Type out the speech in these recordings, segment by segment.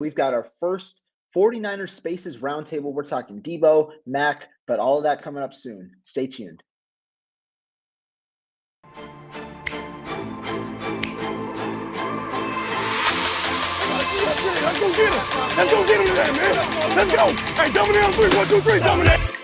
We've got our first 49ers Spaces Roundtable. We're talking Deebo, Mack, but all of that coming up soon. Stay tuned. Let's go get him. Let's go get him today, man. Let's go. Hey, dominate on 3. 1, 2, 3, dominate.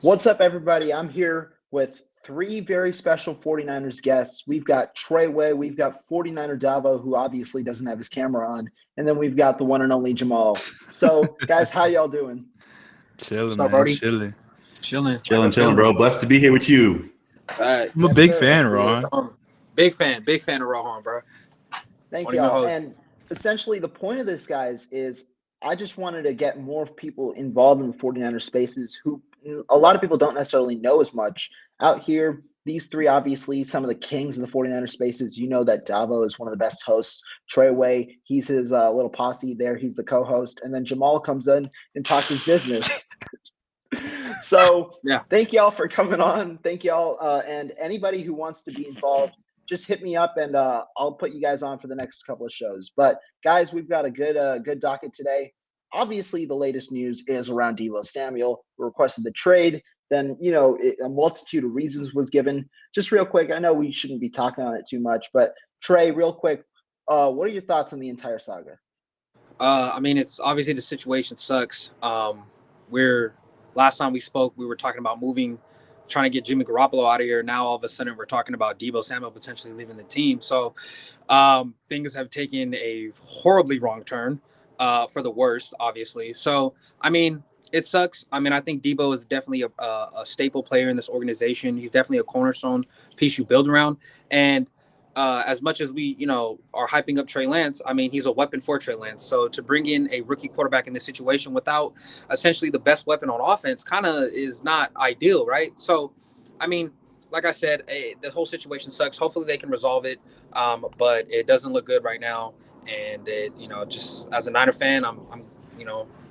What's up, everybody? I'm here with 3 very special 49ers guests. We've got Trey Way, we've got 49er Deebo, who obviously doesn't have his camera on, and then we've got the one and only Jamal. So, guys, how y'all doing? Chilling, man. Brody? Chilling, bro. Blessed to be here with you. I'm a big fan, Rohan. Big fan of Rohan, bro. Thank y'all. And essentially, the point of this, guys, is I just wanted to get more people involved in the 49er Spaces who a lot of people don't necessarily know as much. Out here, these 3, obviously, some of the kings in the 49er Spaces. You know that Deebo is one of the best hosts. Trey Way, he's his little posse there. He's the co-host. And then Jamal comes in and talks his business. So yeah, thank y'all for coming on. Thank y'all. And anybody who wants to be involved, just hit me up and I'll put you guys on for the next couple of shows. But guys, we've got a good docket today. Obviously, the latest news is around Deebo Samuel. We requested the trade. Then, a multitude of reasons was given. Just real quick, I know we shouldn't be talking on it too much, but Trey, real quick, what are your thoughts on the entire saga? I mean, it's obviously the situation sucks. Last time we spoke, we were talking about trying to get Jimmy Garoppolo out of here. Now, all of a sudden, we're talking about Deebo Samuel potentially leaving the team. So things have taken a horribly wrong turn for the worst, obviously. So, I mean, it sucks. I mean, I think Deebo is definitely a staple player in this organization. He's definitely a cornerstone piece you build around. And as much as we, are hyping up Trey Lance, I mean, he's a weapon for Trey Lance. So to bring in a rookie quarterback in this situation without essentially the best weapon on offense kind of is not ideal, right? So, I mean, like I said, the whole situation sucks. Hopefully they can resolve it, but it doesn't look good right now. And it, just as a Niner fan, I'm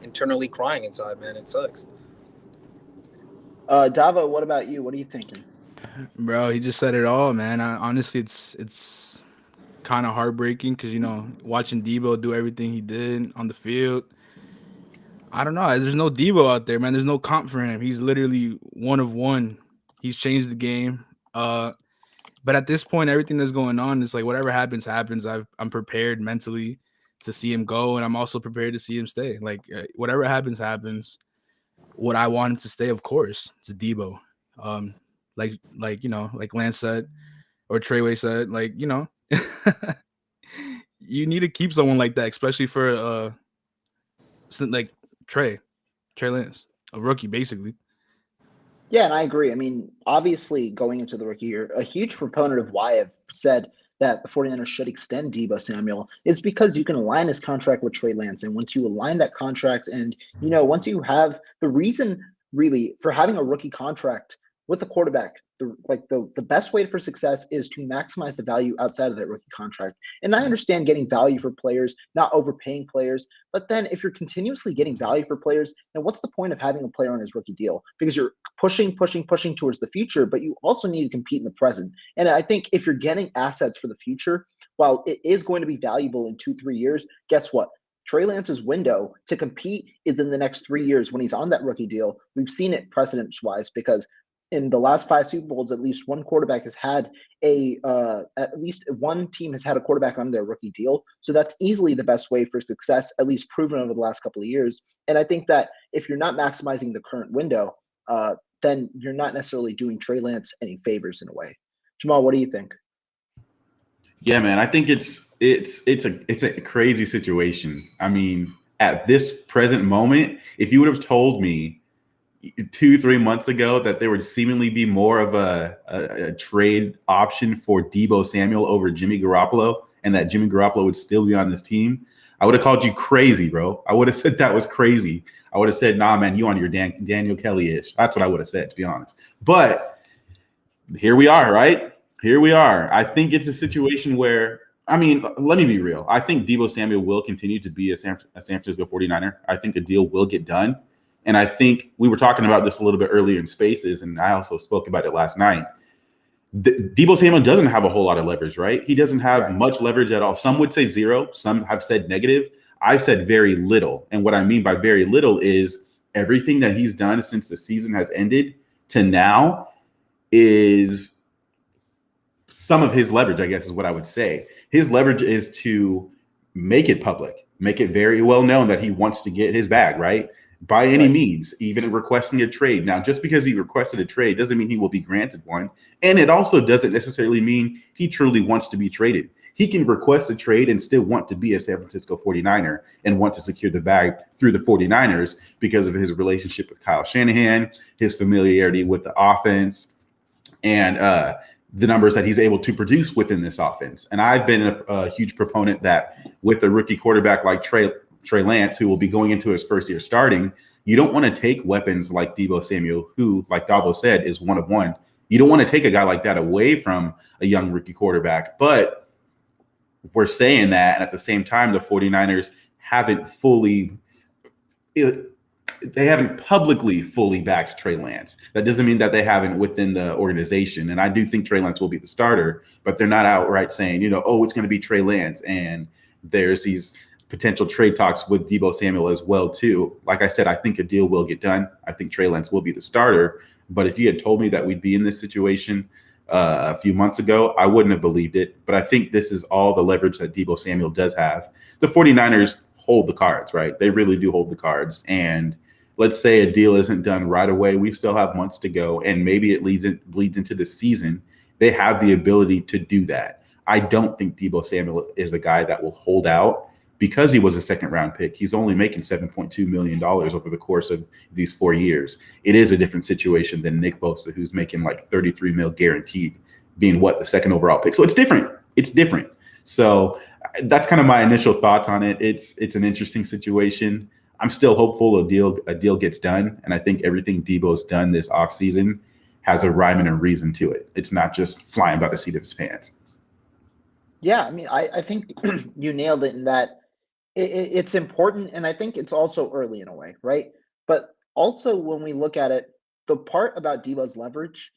internally crying inside, man. It sucks. Deebo, what about you? What are you thinking? Bro, he just said it all, man. Honestly, it's kind of heartbreaking because, watching Deebo do everything he did on the field. I don't know. There's no Deebo out there, man. There's no comp for him. He's literally one of one. He's changed the game. But at this point, everything that's going on, it's like whatever happens. I'm prepared mentally to see him go, and I'm also prepared to see him stay. Like whatever happens. What I want him to stay, of course, it's Deebo. Like Lance said, or Trey Way said, you need to keep someone like that, especially for like Trey Lance, a rookie, basically. Yeah, and I agree. I mean, obviously, going into the rookie year, a huge proponent of why I've said that the 49ers should extend Deebo Samuel is because you can align his contract with Trey Lance. And once you align that contract and, once you have the reason really for having a rookie contract with the quarterback, the best way for success is to maximize the value outside of that rookie contract. And I understand getting value for players, not overpaying players. But then if you're continuously getting value for players, then what's the point of having a player on his rookie deal? Because you're pushing towards the future, but you also need to compete in the present. And I think if you're getting assets for the future, while it is going to be valuable in 2-3 years, guess what? Trey Lance's window to compete is in the next 3 years when he's on that rookie deal. We've seen it precedence-wise because in the last 5 Super Bowls, at least one quarterback has had at least one team has had a quarterback on their rookie deal. So that's easily the best way for success, at least proven over the last couple of years. And I think that if you're not maximizing the current window, then you're not necessarily doing Trey Lance any favors in a way. Jamal, what do you think? Yeah, man, I think it's a crazy situation. I mean, at this present moment, if you would have told me 2-3 months ago that there would seemingly be more of a trade option for Deebo Samuel over Jimmy Garoppolo and that Jimmy Garoppolo would still be on this team, I would have called you crazy, bro. I would have said that was crazy. I would have said, nah, man, you on your Daniel Kelly-ish. That's what I would have said, to be honest. But here we are, right? Here we are. I think it's a situation where, I mean, let me be real. I think Deebo Samuel will continue to be a San Francisco 49er. I think a deal will get done. And I think we were talking about this a little bit earlier in Spaces, and I also spoke about it last night. Deebo Samuel doesn't have a whole lot of leverage, right? He doesn't have much leverage at all. Some would say zero. Some have said negative. I've said very little. And what I mean by very little is everything that he's done since the season has ended to now is some of his leverage, I guess is what I would say. His leverage is to make it public, make it very well known that he wants to get his bag, right? By any means, even requesting a trade. Now, just because he requested a trade doesn't mean he will be granted one. And it also doesn't necessarily mean he truly wants to be traded. He can request a trade and still want to be a San Francisco 49er and want to secure the bag through the 49ers because of his relationship with Kyle Shanahan, his familiarity with the offense, and the numbers that he's able to produce within this offense. And I've been a huge proponent that with a rookie quarterback like Trey Lance, who will be going into his first year starting, you don't want to take weapons like Deebo Samuel, who, like Davo said, is one of one. You don't want to take a guy like that away from a young rookie quarterback. But we're saying that, and at the same time, the 49ers haven't publicly fully backed Trey Lance. That doesn't mean that they haven't within the organization. And I do think Trey Lance will be the starter, but they're not outright saying, oh, it's going to be Trey Lance. And there's these potential trade talks with Deebo Samuel as well, too. Like I said, I think a deal will get done. I think Trey Lance will be the starter. But if you had told me that we'd be in this situation a few months ago, I wouldn't have believed it. But I think this is all the leverage that Deebo Samuel does have. The 49ers hold the cards, right? They really do hold the cards. And let's say a deal isn't done right away. We still have months to go, and maybe it bleeds into the season. They have the ability to do that. I don't think Deebo Samuel is a guy that will hold out because he was a second-round pick. He's only making $7.2 million over the course of these 4 years. It is a different situation than Nick Bosa, who's making like $33 million guaranteed, being the second overall pick. So it's different. It's different. So that's kind of my initial thoughts on it. It's an interesting situation. I'm still hopeful a deal gets done, and I think everything Deebo's done this offseason has a rhyme and a reason to it. It's not just flying by the seat of his pants. Yeah, I mean, I think you nailed it in that it's important, and I think it's also early in a way, right? But also when we look at it, the part about Deebo's leverage,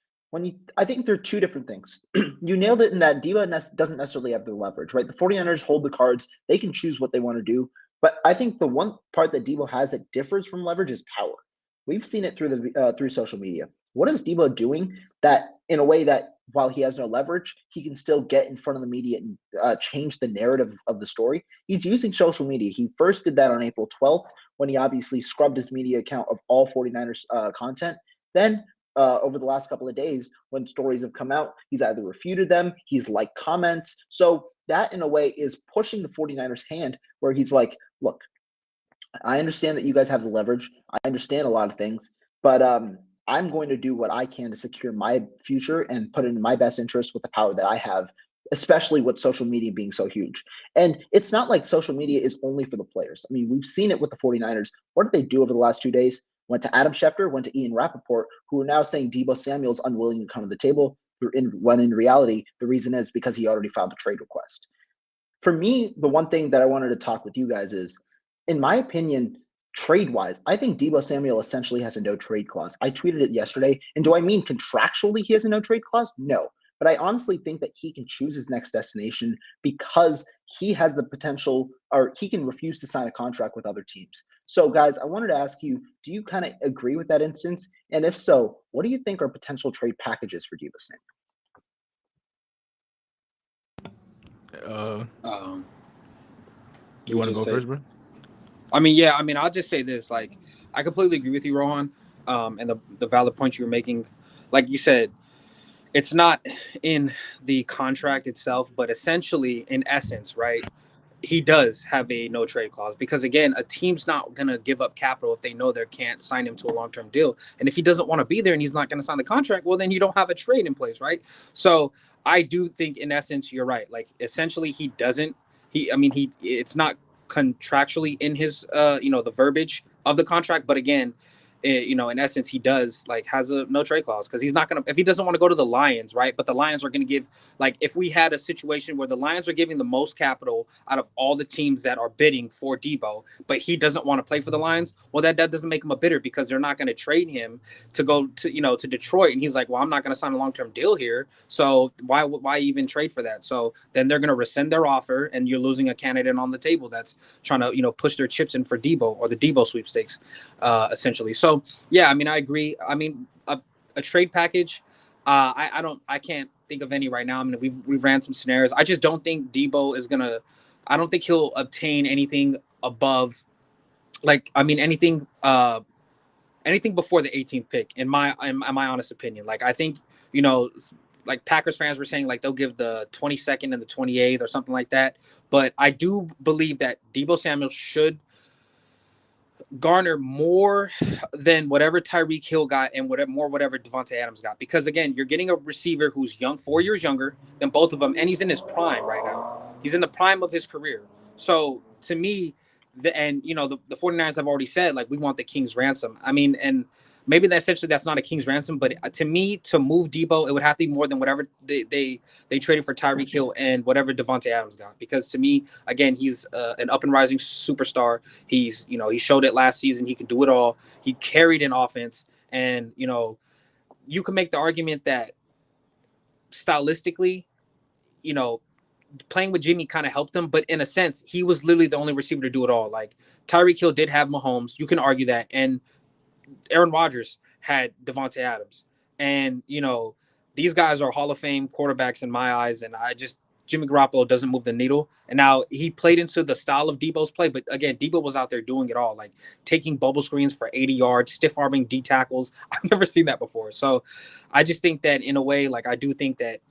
I think there are two different things. You nailed it in that Deebo doesn't necessarily have the leverage, right? The 49ers hold the cards. They can choose what they want to do. But I think the one part that Deebo has that differs from leverage is power. We've seen it through social media. What is Deebo doing that in a way that while he has no leverage, he can still get in front of the media and change the narrative of the story? He's using social media. He first did that on April 12th when he obviously scrubbed his media account of all 49ers content. Then over the last couple of days, when stories have come out, he's either refuted them, he's liked comments. So that in a way is pushing the 49ers hand where he's like, look, I understand that you guys have the leverage. I understand a lot of things, but I'm going to do what I can to secure my future and put it in my best interest with the power that I have, especially with social media being so huge. And it's not like social media is only for the players. I mean, we've seen it with the 49ers. What did they do over the last 2 days? Went to Adam Schefter, went to Ian Rappaport, who are now saying Deebo Samuel's unwilling to come to the table, when in reality, the reason is because he already filed a trade request. For me, the one thing that I wanted to talk with you guys is, in my opinion, trade-wise, I think Deebo Samuel essentially has a no-trade clause. I tweeted it yesterday, and do I mean contractually he has a no-trade clause? No. But I honestly think that he can choose his next destination because he has the potential, or he can refuse to sign a contract with other teams. So, guys, I wanted to ask you, do you kind of agree with that instance? And if so, what do you think are potential trade packages for Deebo Samuel? You want to go first, bro? I mean, I'll just say this. Like, I completely agree with you, Rohan, and the valid point you're making. Like you said, it's not in the contract itself, but essentially, in essence, right, he does have a no trade clause because, again, a team's not going to give up capital if they know they can't sign him to a long-term deal. And if he doesn't want to be there and he's not going to sign the contract, well, then you don't have a trade in place, right? So I do think, in essence, you're right. Like, essentially, it's not contractually in his, the verbiage of the contract. But again, in essence, he does has a no trade clause because he's not gonna if he doesn't want to go to the Lions, right? But the Lions are gonna give if we had a situation where the Lions are giving the most capital out of all the teams that are bidding for Deebo, but he doesn't want to play for the Lions, well, that doesn't make him a bidder because they're not going to trade him to go to Detroit, and he's like, well, I'm not going to sign a long-term deal here, so why even trade for that? So then they're going to rescind their offer, and you're losing a candidate on the table that's trying to push their chips in for Deebo or the Deebo sweepstakes, essentially. So yeah, I mean, I agree. I mean, a trade package, I can't think of any right now. I mean, we've ran some scenarios. I just don't think Deebo is gonna. I don't think he'll obtain anything above, anything before the 18th pick. In my honest opinion, I think Packers fans were saying they'll give the 22nd and the 28th or something like that. But I do believe that Deebo Samuel should garner more than whatever Tyreek Hill got and whatever Devontae Adams got. Because again, you're getting a receiver who's young, 4 years younger than both of them, and he's in his prime right now. He's in the prime of his career. So to me, the 49ers have already said we want the King's ransom. I mean, and maybe that's not a King's ransom, but to me, to move Deebo, it would have to be more than whatever they traded for Tyreek Hill and whatever Devontae Adams got. Because to me, again, he's an up and rising superstar. He showed it last season. He can do it all. He carried an offense, and you can make the argument that stylistically, playing with Jimmy kind of helped him, but in a sense, he was literally the only receiver to do it all. Tyreek Hill did have Mahomes. You can argue that, and Aaron Rodgers had Devontae Adams, and these guys are Hall of Fame quarterbacks in my eyes, and Jimmy Garoppolo doesn't move the needle. And now he played into the style of Deebo's play, but again, Deebo was out there doing it all, taking bubble screens for 80 yards, stiff arming D tackles. I've never seen that before. So I just think that in a way, I do think that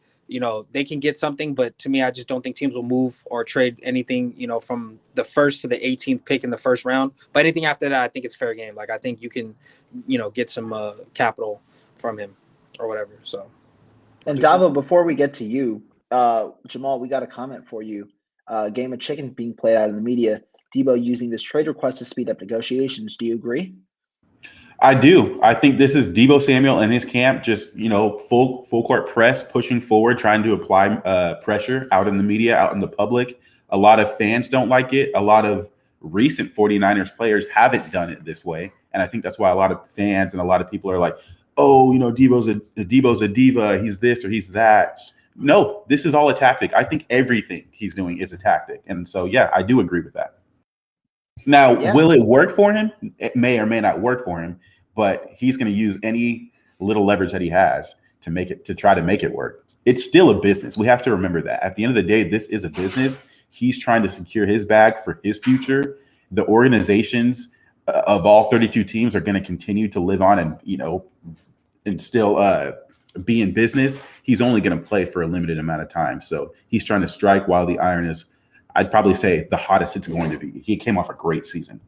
they can get something, but to me, I just don't think teams will move or trade anything, from the 1st to the 18th pick in the first round. But anything after that, I think it's fair game. I think you can, get some capital from him or whatever. So, and Davo, before we get to you, Jamal, we got a comment for you. Game of chicken being played out in the media. Deebo using this trade request to speed up negotiations. Do you agree? I do. I think this is Deebo Samuel and his camp, just full court press, pushing forward, trying to apply pressure out in the media, out in the public. A lot of fans don't like it. A lot of recent 49ers players haven't done it this way, and I think that's why a lot of fans and a lot of people are like, "Oh, Deebo's a diva. He's this or he's that." No, this is all a tactic. I think everything he's doing is a tactic, and so yeah, I do agree with that. Now, will it work for him? It may or may not work for him, but he's going to use any little leverage that he has to try to make it work. It's still a business. We have to remember that. At the end of the day, this is a business. He's trying to secure his bag for his future. The organizations of all 32 teams are going to continue to live on and still be in business. He's only going to play for a limited amount of time. So he's trying to strike while the iron is, I'd probably say, the hottest it's going to be. He came off a great season.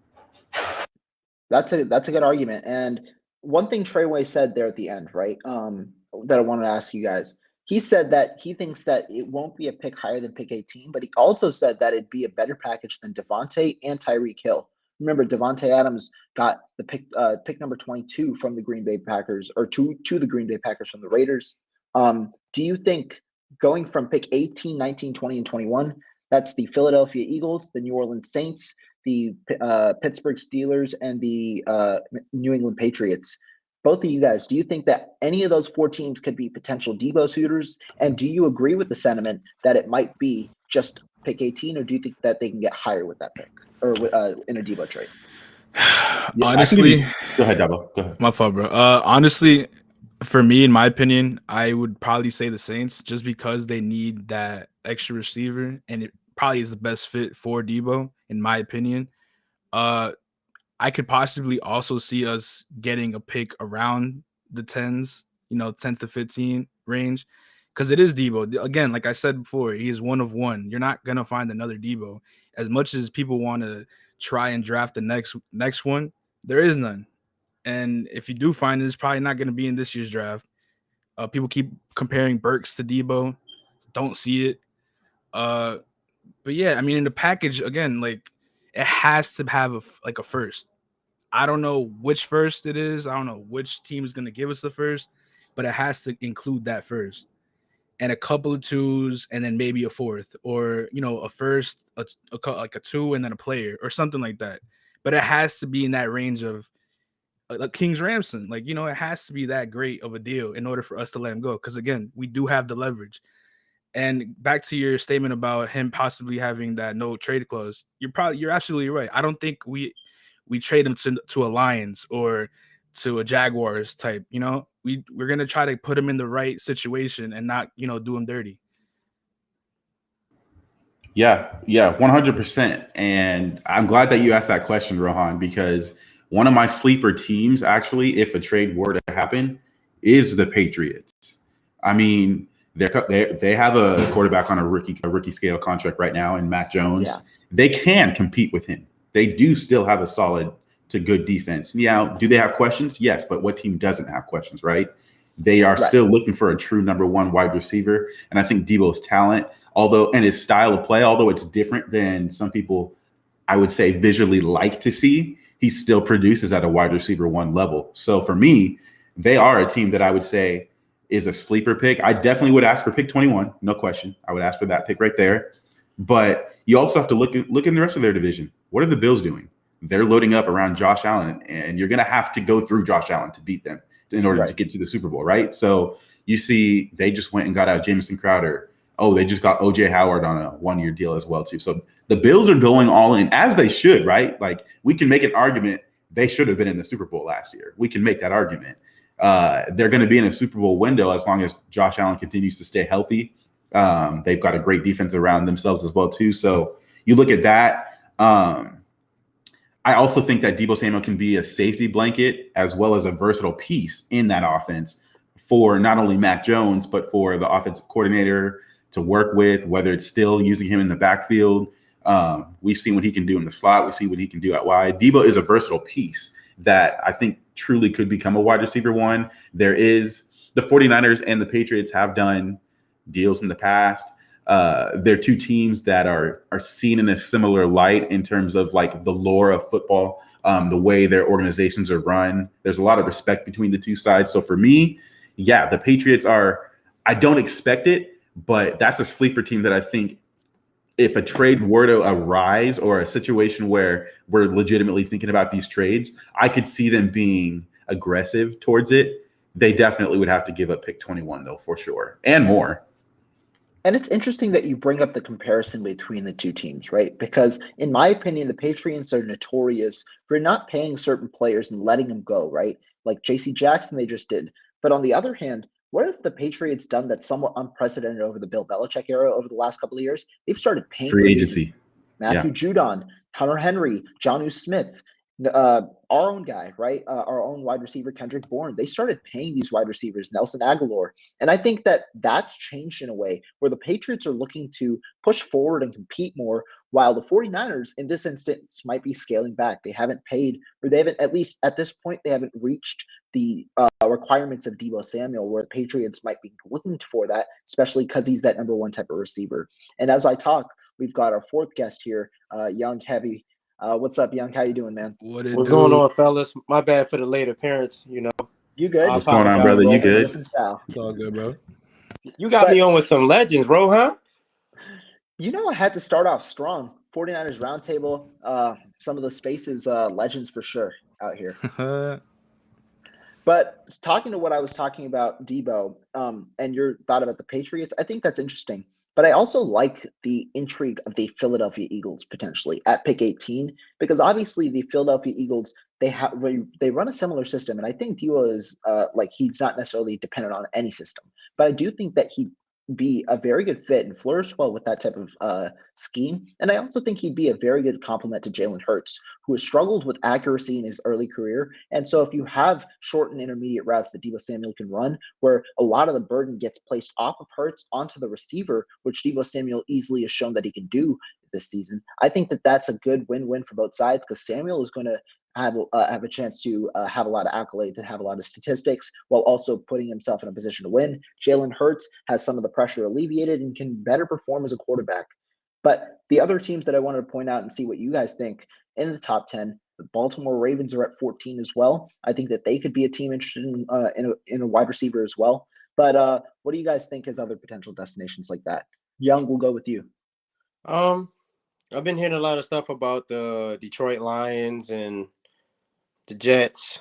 That's a good argument. And one thing Trey Way said there at the end, right? That I wanted to ask you guys. He said that he thinks that it won't be a pick higher than pick 18, but he also said that it'd be a better package than Devontae and Tyreek Hill. Remember, Devontae Adams got the pick number 22 from the Green Bay Packers, or to the Green Bay Packers from the Raiders. Do you think going from pick 18, 19, 20, and 21, that's the Philadelphia Eagles, the New Orleans Saints, the Pittsburgh Steelers, and the New England Patriots. Both of you guys, do you think that any of those 4 teams could be potential Deebo suitors? And do you agree with the sentiment that it might be just pick 18, or do you think that they can get higher with that pick or in a Deebo trade? Honestly, go ahead, Dabo. Go ahead. My fault, bro. Honestly, for me, in my opinion, I would probably say the Saints, just because they need that extra receiver, and it probably is the best fit for Deebo, in my opinion. I could possibly also see us getting a pick around the 10s, 10 to 15 range, because it is Deebo. Again, like I said before, he is one of one. You're not gonna find another Deebo. As much as people want to try and draft the next one, there is none. And if you do find it, it's probably not going to be in this year's draft. People keep comparing Burks to Deebo. Don't see it. But yeah, I mean, in the package, again, it has to have a first. I don't know which first it is. I don't know which team is going to give us the first, but it has to include that first and a couple of twos and then maybe a fourth, or a first, like a two and then a player or something like that. But it has to be in that range of like King's Ramson. Like, it has to be that great of a deal in order for us to let him go. Because again, we do have the leverage. And back to your statement about him possibly having that no trade clause, you're absolutely right. I don't think we trade him to a Lions or to a Jaguars type. We're gonna try to put him in the right situation and not do him dirty. Yeah, 100%. And I'm glad that you asked that question, Rohan, because one of my sleeper teams, actually, if a trade were to happen, is the Patriots. I mean, they have a quarterback on a rookie scale contract right now in Mac Jones. Yeah. They can compete with him. They do still have a solid to good defense. Yeah, do they have questions? Yes, but what team doesn't have questions, right? They are still looking for a true number one wide receiver. And I think Deebo's talent, and his style of play, although it's different than some people, I would say, visually like to see, he still produces at a wide receiver one level. So for me, they are a team that I would say is a sleeper pick. I definitely would ask for pick 21, no question. I would ask for that pick right there. But you also have to look in the rest of their division. What are the Bills doing? They're loading up around Josh Allen, and you're going to have to go through Josh Allen to beat them in order to get to the Super Bowl, right? So you see they just went and got out Jamison Crowder. Oh, they just got OJ Howard on a one-year deal as well, too. So the Bills are going all in, as they should, right? Like, we can make an argument they should have been in the Super Bowl last year. We can make that argument. They're going to be in a Super Bowl window as long as Josh Allen continues to stay healthy. They've got a great defense around themselves as well, too. So you look at that. I also think that Deebo Samuel can be a safety blanket as well as a versatile piece in that offense for not only Mac Jones, but for the offensive coordinator to work with, whether it's still using him in the backfield. We've seen what he can do in the slot. We see what he can do out wide. Deebo is a versatile piece that I think truly could become a wide receiver one. The 49ers and the Patriots have done deals in the past. They're two teams that are seen in a similar light in terms of like the lore of football, the way their organizations are run. There's a lot of respect between the two sides. So for me, yeah, the Patriots I don't expect it, but that's a sleeper team that I think if a trade were to arise or a situation where we're legitimately thinking about these trades, I could see them being aggressive towards it. They definitely would have to give up pick 21 though, for sure, and more. And it's interesting that you bring up the comparison between the two teams, right? Because in my opinion, the Patriots are notorious for not paying certain players and letting them go, right? Like J.C. Jackson, they just did. But on the other hand, what have the Patriots done that's somewhat unprecedented over the Bill Belichick era over the last couple of years? They've started paying free agency. Matthew Judon, Hunter Henry, Jonnu Smith, our own guy, right? Our own wide receiver, Kendrick Bourne. They started paying these wide receivers, Nelson Aguilar. And I think that that's changed in a way where the Patriots are looking to push forward and compete more, while the 49ers, in this instance, might be scaling back. They haven't paid, or they haven't, at least at this point, they haven't reached the requirements of Deebo Samuel, where the Patriots might be looking for that, especially because he's that number one type of receiver. And as I talk, we've got our fourth guest here, Young Heavy. What's up, Young? How you doing, man? What's going on, fellas? My bad for the late appearance. You good? What's going on, brother? You good? It's all good, bro. You got me on with some legends, Rohan. I had to start off strong. 49ers Roundtable, some of the spaces, legends for sure out here. But talking to what I was talking about, Deebo, and your thought about the Patriots, I think that's interesting. But I also like the intrigue of the Philadelphia Eagles potentially at pick 18, because obviously the Philadelphia Eagles, they run a similar system. And I think Deebo is he's not necessarily dependent on any system. But I do think that he'd be a very good fit and flourish well with that type of scheme. And I also think he'd be a very good complement to Jalen Hurts, who has struggled with accuracy in his early career. And so if you have short and intermediate routes that Deebo Samuel can run, where a lot of the burden gets placed off of Hurts onto the receiver, which Deebo Samuel easily has shown that he can do this season, I think that that's a good win-win for both sides, because Samuel is going to have a chance to have a lot of accolades and have a lot of statistics while also putting himself in a position to win. Jalen Hurts has some of the pressure alleviated and can better perform as a quarterback. But the other teams that I wanted to point out and see what you guys think in the top 10, The Baltimore Ravens are at 14 as well. I think that they could be a team interested in a wide receiver as well. But what do you guys think as other potential destinations like that? Young, we'll go with you. I've been hearing a lot of stuff about the Detroit Lions and the Jets.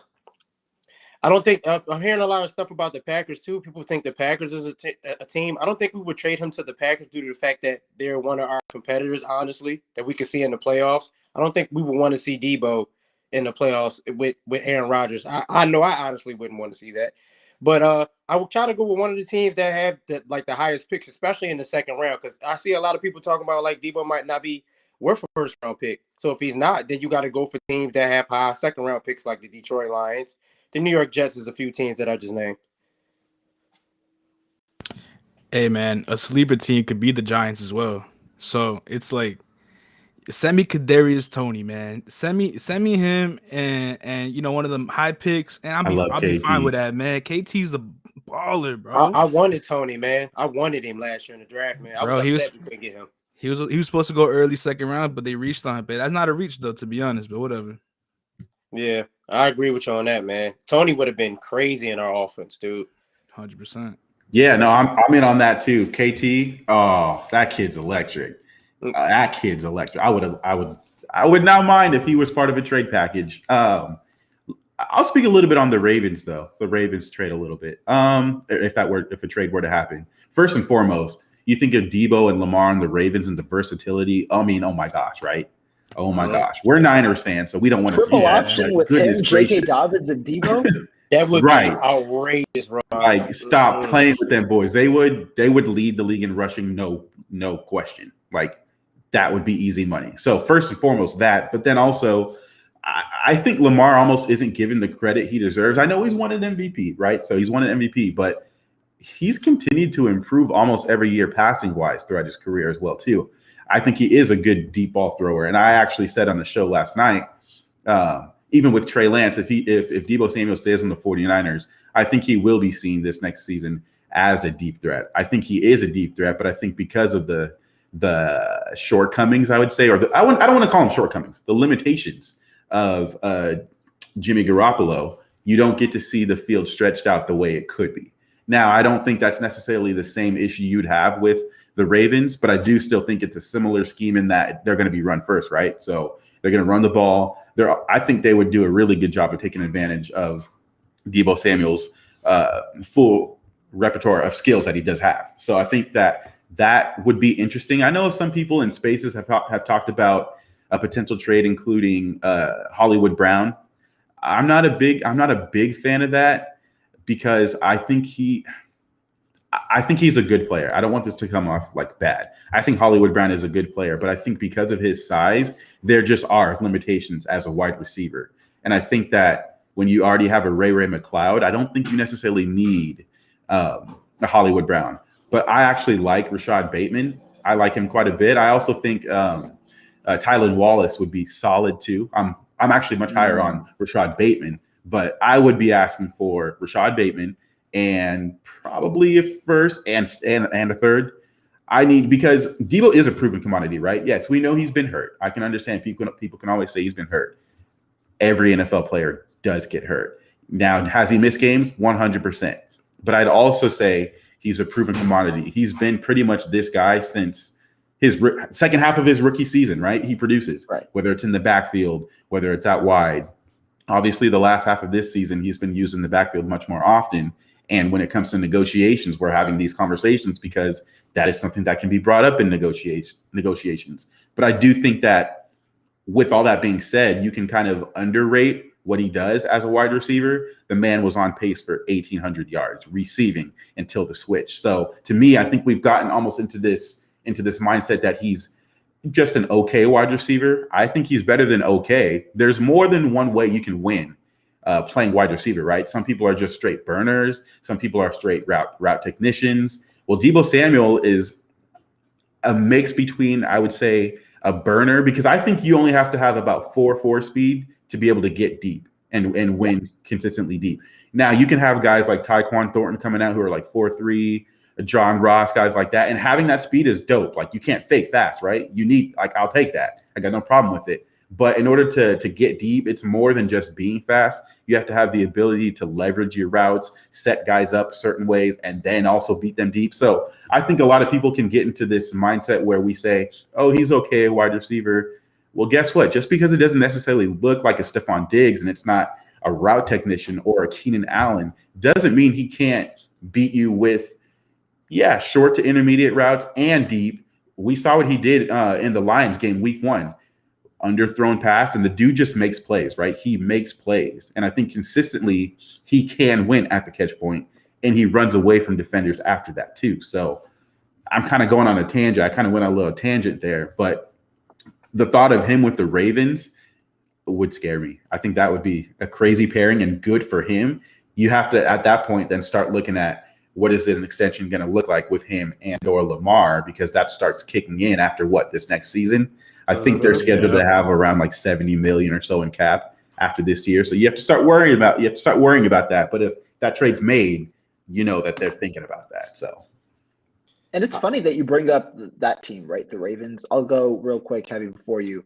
I don't think I'm hearing a lot of stuff about the Packers too. People think the Packers is a team. I don't think we would trade him to the Packers due to the fact that they're one of our competitors, honestly, that we could see in the playoffs. I don't think we would want to see Deebo in the playoffs with Aaron Rodgers. I know I honestly wouldn't want to see that. But I would try to go with one of the teams that have the highest picks, especially in the second round, because I see a lot of people talking about like Deebo might not be worth a first round pick. So if he's not, then you got to go for teams that have high second round picks like the Detroit Lions. The New York Jets is a few teams that I just named. Hey man, a sleeper team could be the Giants as well. So it's like send me Kadarius Toney, man. Send me him and one of them high picks, and I'll be fine with that, man. KT's a baller, bro. I wanted Toney, man. I wanted him last year in the draft, man. I was upset we couldn't get him. He was supposed to go early second round, but they reached on him. But that's not a reach though, to be honest. But whatever. Yeah, I agree with you on that, man. Toney would have been crazy in our offense, dude. 100%. Yeah, no, I'm in on that too. KT, oh, that kid's electric. That kid's electric. I would not mind if he was part of a trade package. I'll speak a little bit on the Ravens though. The Ravens trade a little bit. If a trade were to happen. First and foremost, you think of Deebo and Lamar and the Ravens and the versatility. I mean, oh my gosh, right? Oh my gosh, we're Niners fans, so we don't want to see triple that. option Like, with goodness him, gracious. J.K. Dobbins, and Deebo. That would Right. be outrageous, bro. Like, stop playing with them boys. They would lead the league in rushing, no question. Like, that would be easy money. So first and foremost that, but then also, I think Lamar almost isn't given the credit he deserves. I know he's won an MVP, right? So he's won an MVP, but he's continued to improve almost every year passing wise throughout his career as well too. I think he is a good deep ball thrower. And I actually said on the show last night, even with Trey Lance, if Deebo Samuel stays on the 49ers, I think he will be seen this next season as a deep threat. I think he is a deep threat, but I think because of the shortcomings, I would say, I don't want to call them shortcomings, the limitations of Jimmy Garoppolo, you don't get to see the field stretched out the way it could be. Now, I don't think that's necessarily the same issue you'd have with the Ravens, but I do still think it's a similar scheme in that they're going to be run first, right? So they're going to run the ball. I think they would do a really good job of taking advantage of Deebo Samuel's full repertoire of skills that he does have. So I think that would be interesting. I know some people in spaces have talked about a potential trade, including Hollywood Brown. I'm not a big fan of that because I think he's a good player. I don't want this to come off like bad. I think Hollywood Brown is a good player, but I think because of his size, there just are limitations as a wide receiver. And I think that when you already have a Ray McCloud, I don't think you necessarily need a Hollywood Brown. But I actually like Rashad Bateman. I like him quite a bit. I also think Tylan Wallace would be solid too. I'm actually much higher on Rashad Bateman, but I would be asking for Rashad Bateman and probably a first and a third. Because Deebo is a proven commodity, right? Yes, we know he's been hurt. I can understand people can always say he's been hurt. Every NFL player does get hurt. Now, has he missed games? 100%. But I'd also say he's a proven commodity. He's been pretty much this guy since his second half of his rookie season, right? He produces, right, whether it's in the backfield, whether it's out wide. Obviously, the last half of this season, he's been used in the backfield much more often. And when it comes to negotiations, we're having these conversations because that is something that can be brought up in negotiations. But I do think that with all that being said, you can kind of underrate what he does as a wide receiver. The man was on pace for 1,800 yards receiving until the switch. So to me, I think we've gotten almost into this mindset that he's just an okay wide receiver. I think he's better than okay. There's more than one way you can win playing wide receiver, right? Some people are just straight burners. Some people are straight route technicians. Well, Deebo Samuel is a mix between, I would say, a burner, because I think you only have to have about 4.4 speed to be able to get deep and win consistently deep. Now, you can have guys like Tyquan Thornton coming out who are like 4.3, John Ross, guys like that. And having that speed is dope. Like, you can't fake fast, right? You need, like, I'll take that. I got no problem with it. But in order to get deep, it's more than just being fast. You have to have the ability to leverage your routes, set guys up certain ways, and then also beat them deep. So I think a lot of people can get into this mindset where we say, oh, he's okay, wide receiver. Well, guess what? Just because it doesn't necessarily look like a Stephon Diggs and it's not a route technician or a Keenan Allen doesn't mean he can't beat you with, short to intermediate routes and deep. We saw what he did in the Lions game week 1. Underthrown pass, and the dude just makes plays, right? He makes plays. And I think consistently he can win at the catch point, and he runs away from defenders after that too. So I'm kind of going on a tangent. I kind of went on a little tangent there, but the thought of him with the Ravens would scare me. I think that would be a crazy pairing and good for him. You have to, at that point, then start looking at what is an extension going to look like with him and or Lamar, because that starts kicking in after this next season. I think they're scheduled to have around like 70 million or so in cap after this year. So you have to start worrying about that. But if that trade's made, you know that they're thinking about that. So, and it's funny that you bring up that team, right? The Ravens. I'll go real quick, heavy before you,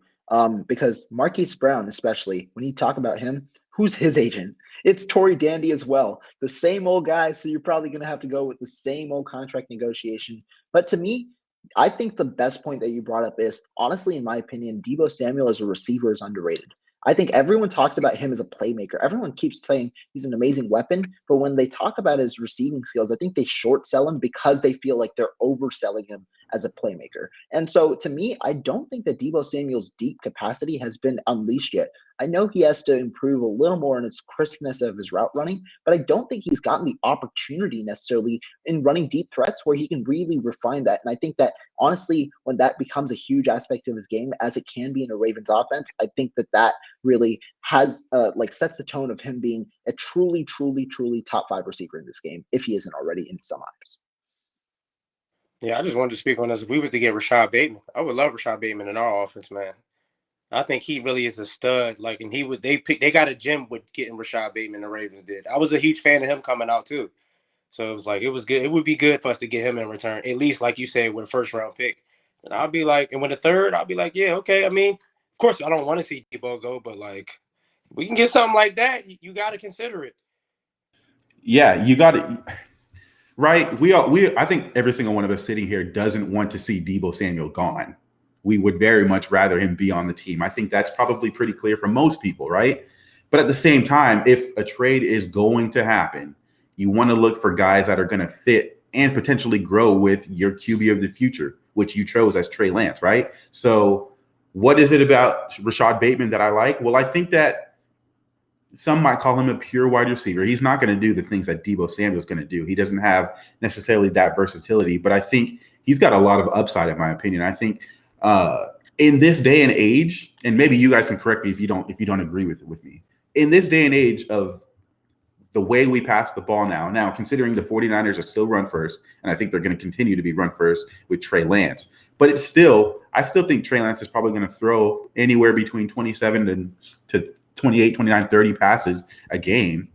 because Marquise Brown, especially when you talk about him, who's his agent? It's Tory Dandy as well. The same old guy. So you're probably going to have to go with the same old contract negotiation. But to me, I think the best point that you brought up is, honestly, in my opinion, Deebo Samuel as a receiver is underrated. I think everyone talks about him as a playmaker. Everyone keeps saying he's an amazing weapon, but when they talk about his receiving skills, I think they short sell him because they feel like they're overselling him as a playmaker. And so to me, I don't think that Deebo Samuel's deep capacity has been unleashed yet. I know he has to improve a little more in his crispness of his route running, but I don't think he's gotten the opportunity necessarily in running deep threats where he can really refine that. And I think that honestly, when that becomes a huge aspect of his game, as it can be in a Ravens offense, I think that really has sets the tone of him being a truly, truly, truly top 5 receiver in this game, if he isn't already in some eyes. Yeah, I just wanted to speak on this. If we was to get Rashad Bateman, I would love Rashad Bateman in our offense, man. I think he really is a stud. Like, and they got a gem with getting Rashad Bateman. The Ravens did. I was a huge fan of him coming out too. So it was like, it was good. It would be good for us to get him in return, at least like you said, with a first round pick. And I'll be like, and with the third, I'll be like, yeah, okay. I mean, of course, I don't want to see Deebo go, but like, we can get something like that. You got to consider it. Yeah, you got it. Right. I think every single one of us sitting here doesn't want to see Deebo Samuel gone. We would very much rather him be on the team. I think that's probably pretty clear for most people, right? But at the same time, if a trade is going to happen, you want to look for guys that are going to fit and potentially grow with your QB of the future, which you chose as Trey Lance, right? So what is it about Rashad Bateman that I like? Well, I think that some might call him a pure wide receiver. He's not going to do the things that Deebo Samuel is going to do. He doesn't have necessarily that versatility, but I think he's got a lot of upside, in my opinion. I think in this day and age, and maybe you guys can correct me if you don't agree with me, in this day and age of the way we pass the ball now, considering the 49ers are still run first, and I think they're going to continue to be run first with Trey Lance, but I still think Trey Lance is probably going to throw anywhere between 27 to 28, 29, 30 passes a game.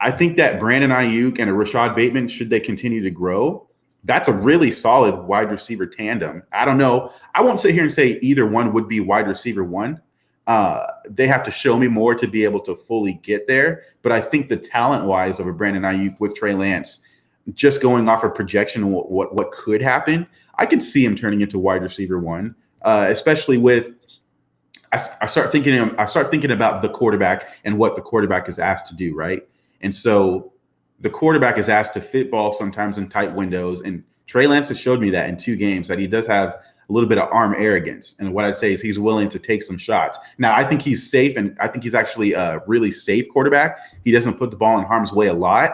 I think that Brandon Ayuk and a Rashad Bateman, should they continue to grow, that's a really solid wide receiver tandem. I don't know. I won't sit here and say either one would be wide receiver one. They have to show me more to be able to fully get there. But I think the talent-wise of a Brandon Ayuk with Trey Lance, just going off of projection, what could happen, I could see him turning into wide receiver one, especially with I start thinking about the quarterback and what the quarterback is asked to do, right? And so the quarterback is asked to fit balls sometimes in tight windows. And Trey Lance has showed me that in 2 games, that he does have a little bit of arm arrogance. And what I'd say is he's willing to take some shots. Now, I think he's safe, and I think he's actually a really safe quarterback. He doesn't put the ball in harm's way a lot.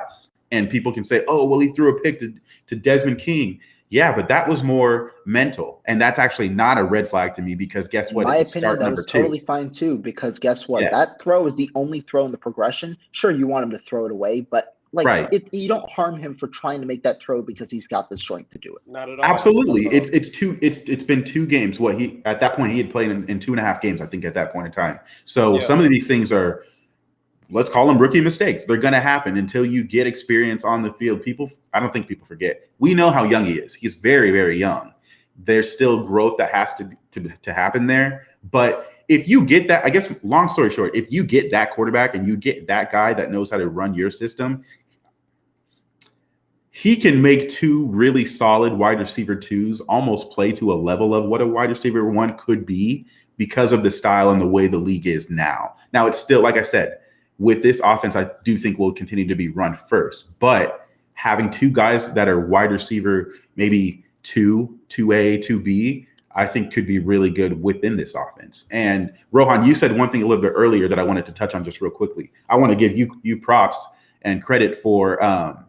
And people can say, oh, well, he threw a pick to Desmond King. Yeah, but that was more mental. And that's actually not a red flag to me, because guess what? In my opinion, that was totally fine too, because guess what? Yes. That throw is the only throw in the progression. Sure, you want him to throw it away, but you don't harm him for trying to make that throw because he's got the strength to do it. Not at all. Absolutely. It's been 2 games. At that point he had played in 2.5 games, I think, at that point in time. So some of these things are, let's call them rookie mistakes. They're going to happen until you get experience on the field. I don't think people forget. We know how young he is. He's very, very young. there's still growth that has to happen there. But if you get that, I guess, long story short, if you get that quarterback and you get that guy that knows how to run your system, he can make two really solid wide receiver twos almost play to a level of what a wide receiver one could be because of the style and the way the league is now. Now, it's still, like I said, with this offense, I do think will continue to be run first. But having two guys that are wide receiver, maybe 2A, 2B, I think could be really good within this offense. And Rohan, you said one thing a little bit earlier that I wanted to touch on just real quickly. I want to give you props and credit for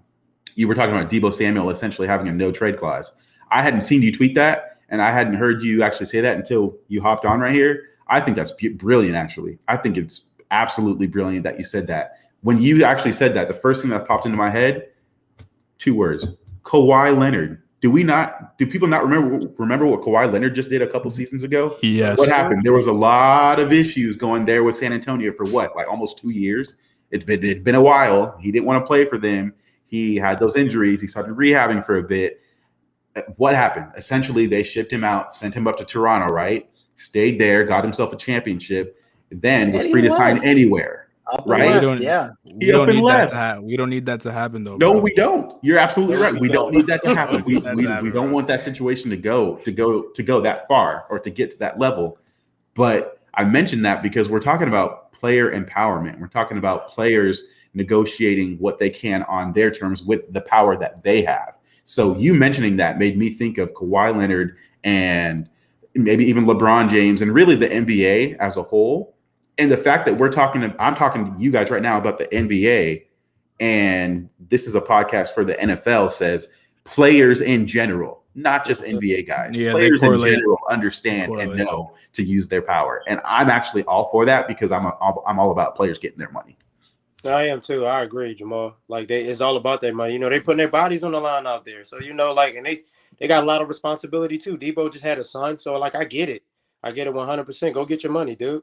you were talking about Deebo Samuel essentially having a no trade clause. I hadn't seen you tweet that, and I hadn't heard you actually say that until you hopped on right here. I think that's brilliant, actually. I think it's absolutely brilliant that you said that. When you actually said that, the first thing that popped into my head, 2 words: Kawhi Leonard. Do people not remember what Kawhi Leonard just did a couple seasons ago? Yes. What happened? There was a lot of issues going there with San Antonio for what, like almost 2 years. It'd been a while. He didn't want to play for them. He had those injuries. He started rehabbing for a bit. What happened? Essentially, they shipped him out, sent him up to Toronto, right? Stayed there, got himself a championship, then was free to sign anywhere, right? We don't need that to happen, though. No, bro. we don't. You're absolutely right. We don't need that to happen. We don't want that situation to go that far or to get to that level. But I mentioned that because we're talking about player empowerment. We're talking about players negotiating what they can on their terms with the power that they have. So you mentioning that made me think of Kawhi Leonard and maybe even LeBron James and really the NBA as a whole. And the fact that I'm talking to you guys right now about the NBA, and this is a podcast for the NFL, says players in general, not just NBA guys. Yeah, players in general understand and know to use their power. And I'm actually all for that because I'm all about players getting their money. I am too. I agree, Jamal. Like it's all about that money. They putting their bodies on the line out there. So and they got a lot of responsibility too. Deebo just had a son, so I get it. I get it 100%. Go get your money, dude.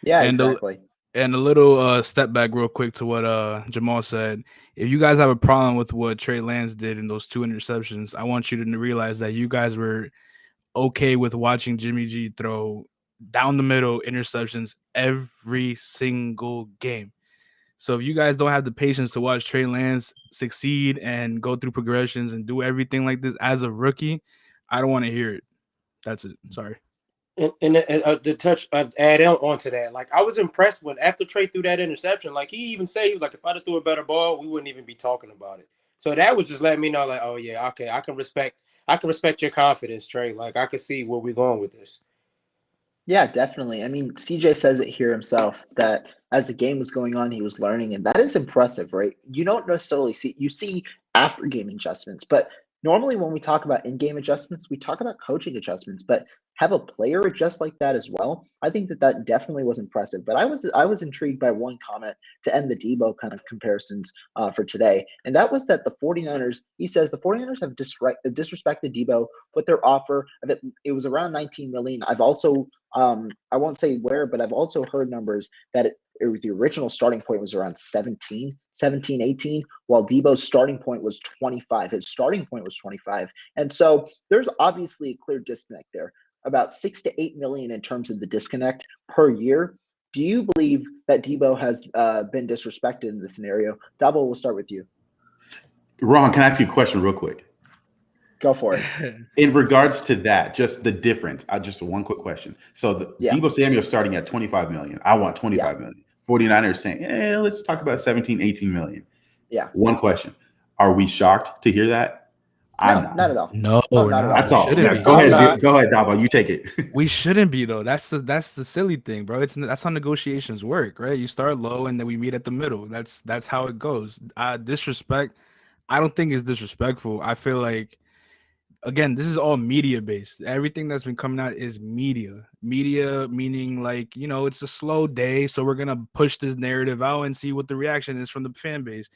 Yeah, exactly. And a little step back real quick to what Jamal said. If you guys have a problem with what Trey Lance did in those 2 interceptions, I want you to realize that you guys were okay with watching Jimmy G throw down the middle interceptions every single game. So if you guys don't have the patience to watch Trey Lance succeed and go through progressions and do everything like this as a rookie, I don't want to hear it. That's it. Sorry. And the touch add on to that, like I was impressed when after Trey threw that interception, like he even said he was like, if I'd have threw a better ball, we wouldn't even be talking about it. So that would just let me know, like, oh yeah, okay, I can respect your confidence, Trey. Like I can see where we're going with this. Yeah, definitely. I mean, CJ says it here himself that as the game was going on, he was learning, and that is impressive, right? You don't necessarily see after game adjustments, but normally when we talk about in-game adjustments, we talk about coaching adjustments, but have a player adjust like that as well. I think that definitely was impressive. But I was intrigued by one comment to end the Deebo kind of comparisons for today, and that was that the 49ers, he says the 49ers have disrespected Deebo with their offer of it was around 19 million. I've also I won't say where, but I've also heard numbers that the original starting point was around 17, 18, while Deebo's starting point was 25. His starting point was 25. And so there's obviously a clear disconnect there, about 6 to 8 million in terms of the disconnect per year. Do you believe that Deebo has been disrespected in this scenario? Dabo, we'll start with you. Ron, can I ask you a question real quick? Go for it. In regards to that, just the difference, just one quick question. So Deebo Samuel starting at 25 million. I want 25 million. 49ers saying, let's talk about 17, 18 million. Yeah. One question. Are we shocked to hear that? I'm not at all. No, not at all. That's all. Go ahead, Dabo. You take it. We shouldn't be though. That's the silly thing, bro. That's how negotiations work, right? You start low and then we meet at the middle. That's how it goes. Disrespect, I don't think is disrespectful. I feel like, again, this is all media based. Everything that's been coming out is media. Media meaning like, it's a slow day, so we're gonna push this narrative out and see what the reaction is from the fan base.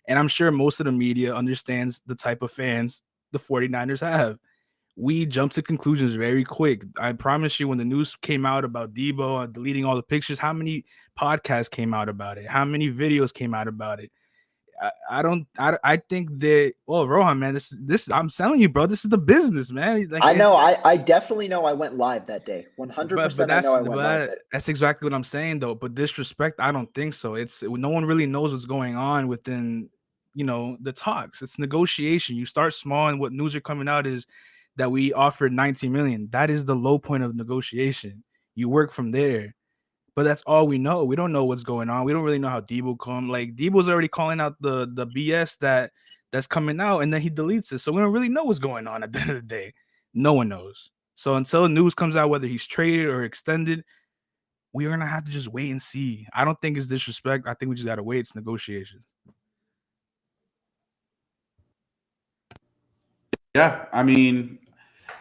And I'm sure most of the media understands the type of fans the 49ers have. We jump to conclusions very quick. I promise you, when the news came out about Deebo deleting all the pictures, how many podcasts came out about it? How many videos came out about it? I think that. Well, Rohan, man, this. I'm telling you, bro. This is the business, man. Like, I know. I definitely know I went live that day. 100%. I know I went live that day. That's exactly what I'm saying, though. But disrespect, I don't think so. No one really knows what's going on within, the talks. It's negotiation. You start small, and what news are coming out is that we offered 19 million. That is the low point of negotiation. You work from there. But that's all we know. We don't know what's going on. We don't really know how Deebo come. Like, Deebo's already calling out the BS that's coming out, and then he deletes it. So we don't really know what's going on at the end of the day. No one knows. So until news comes out, whether he's traded or extended, we're gonna have to just wait and see. I don't think it's disrespect. I think we just gotta wait. It's negotiation. Yeah, I mean,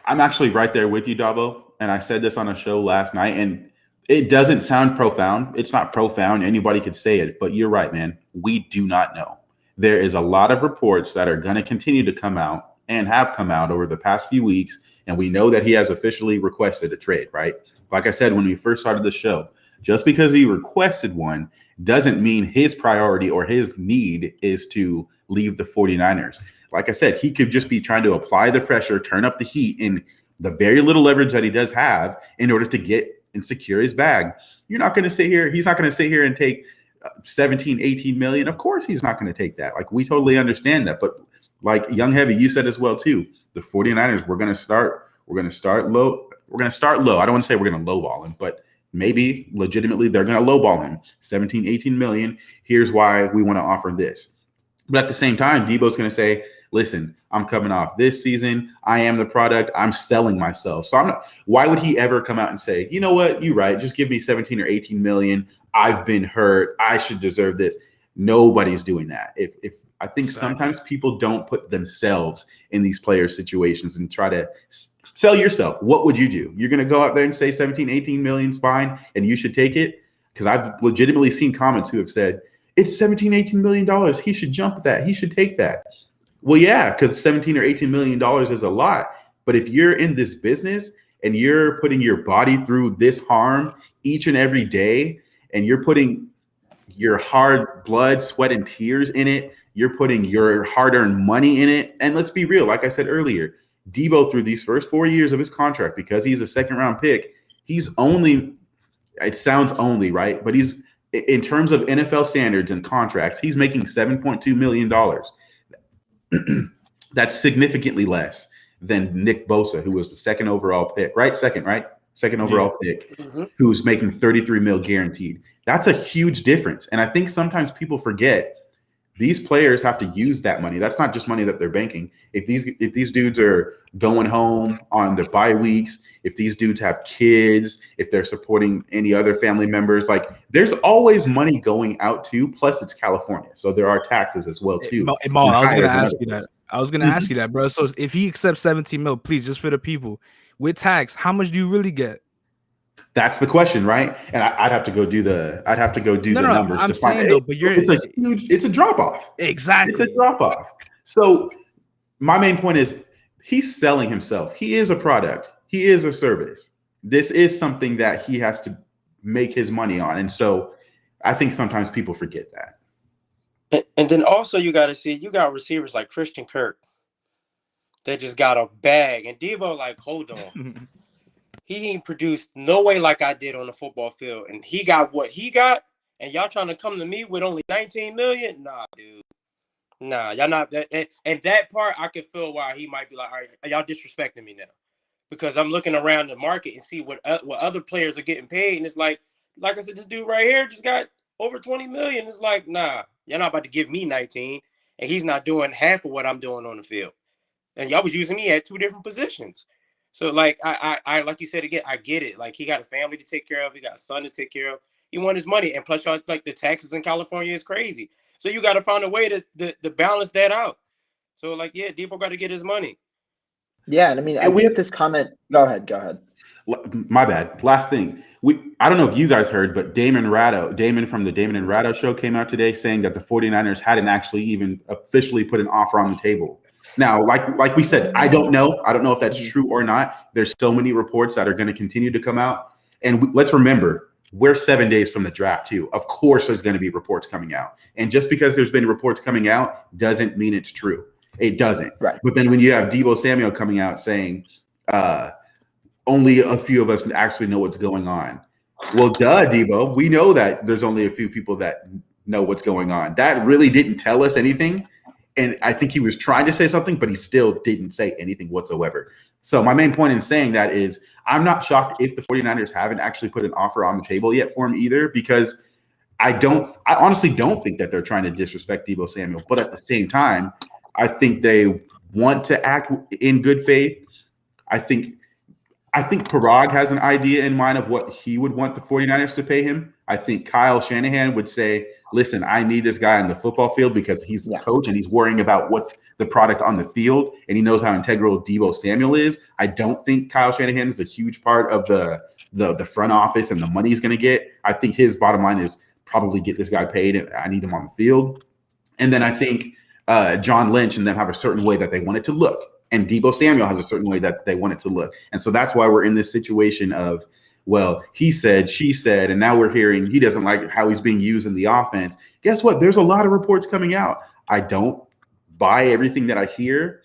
I'm actually right there with you, Dabo. And I said this on a show last night, and it doesn't sound profound. It's not profound. Anybody could say it, but you're right, man. We do not know. There is a lot of reports that are going to continue to come out and have come out over the past few weeks. And we know that he has officially requested a trade, right? Like I said, when we first started the show, just because he requested one doesn't mean his priority or his need is to leave the 49ers. Like I said, he could just be trying to apply the pressure, turn up the heat in the very little leverage that he does have in order to get and secure his bag. You're not going to sit here. He's not going to sit here and take 17, 18 million. Of course, he's not going to take that. Like, we totally understand that. But like Young Heavy, you said as well, too, the 49ers, we're going to start low. We're going to start low. I don't want to say we're going to lowball him, but maybe legitimately they're going to lowball him. 17, 18 million. Here's why we want to offer this. But at the same time, Deebo's going to say, listen, I'm coming off this season. I am the product. I'm selling myself. So I'm not. Why would he ever come out and say, you know what? You're right. Just give me 17 or 18 million. I've been hurt. I should deserve this. Nobody's doing that. If I think sometimes people don't put themselves in these player situations and try to sell yourself. What would you do? You're going to go out there and say 17, 18 million is fine and you should take it? Because I've legitimately seen comments who have said, it's 17, 18 million dollars. He should jump that. He should take that. Well, yeah, because 17 or 18 million dollars is a lot. But if you're in this business and you're putting your body through this harm each and every day, and you're putting your hard blood, sweat, and tears in it, you're putting your hard-earned money in it. And let's be real, like I said earlier, Deebo, through these first 4 years of his contract, because he's a second-round pick, he's only, it sounds only, right? But he's, in terms of NFL standards and contracts, he's making $7.2 million. That's significantly less than Nick Bosa, who was the second overall pick, right? Second overall pick, who's making 33 mil guaranteed. That's a huge difference. And I think sometimes people forget these players have to use that money. That's not just money that they're banking. If these dudes are going home on the bye weeks, if these dudes have kids, if they're supporting any other family members, like, there's always money going out too. Plus, it's California, so there are taxes as well too. I was going to ask you that. I was going to ask you that, bro. So if he accepts 17 mil, please, just for the people, with tax, how much do you really get? That's the question, right? And I'd have to go do the numbers to find it. Though, but it's a drop off. Exactly. It's a drop off. So my main point is he's selling himself. He is a product. He is a service. This is something that he has to make his money on. And so I think sometimes people forget that. And then also you got to see, you got receivers like Christian Kirk that just got a bag. And Deebo, like, hold on. He ain't produced no way like I did on the football field. And he got what he got. And y'all trying to come to me with only 19 million? Nah, dude. Nah, y'all not that. And that part, I could feel why he might be like, all right, y'all disrespecting me now. Because I'm looking around the market and see what other players are getting paid. And it's like I said, this dude right here just got over 20 million. It's like, nah, you're not about to give me 19. And he's not doing half of what I'm doing on the field. And y'all was using me at two different positions. So, like, I like you said again, I get it. Like, he got a family to take care of. He got a son to take care of. He want his money. And plus, y'all, like, the taxes in California is crazy. So you got to find a way to balance that out. So, like, yeah, Deebo got to get his money. Yeah, and I mean, we have this comment. Go ahead. My bad. Last thing. I don't know if you guys heard, but Damon from the Damon and Ratto show came out today saying that the 49ers hadn't actually even officially put an offer on the table. Now, like we said, I don't know. I don't know if that's true or not. There's so many reports that are going to continue to come out. And let's remember, we're 7 days from the draft too. Of course, there's going to be reports coming out. And just because there's been reports coming out doesn't mean it's true. It doesn't. Right. But then when you have Deebo Samuel coming out saying only a few of us actually know what's going on. Well, duh, Deebo. We know that there's only a few people that know what's going on. That really didn't tell us anything. And I think he was trying to say something, but he still didn't say anything whatsoever. So my main point in saying that is I'm not shocked if the 49ers haven't actually put an offer on the table yet for him either, because I honestly don't think that they're trying to disrespect Deebo Samuel. But at the same time, I think they want to act in good faith. I think Parag has an idea in mind of what he would want the 49ers to pay him. I think Kyle Shanahan would say, listen, I need this guy on the football field because he's the coach and he's worrying about what's the product on the field, and he knows how integral Deebo Samuel is. I don't think Kyle Shanahan is a huge part of the front office and the money he's going to get. I think his bottom line is probably get this guy paid, and I need him on the field. And then I think John Lynch and them have a certain way that they want it to look. And Deebo Samuel has a certain way that they want it to look. And so that's why we're in this situation of, well, he said, she said, and now we're hearing he doesn't like how he's being used in the offense. Guess what? There's a lot of reports coming out. I don't buy everything that I hear.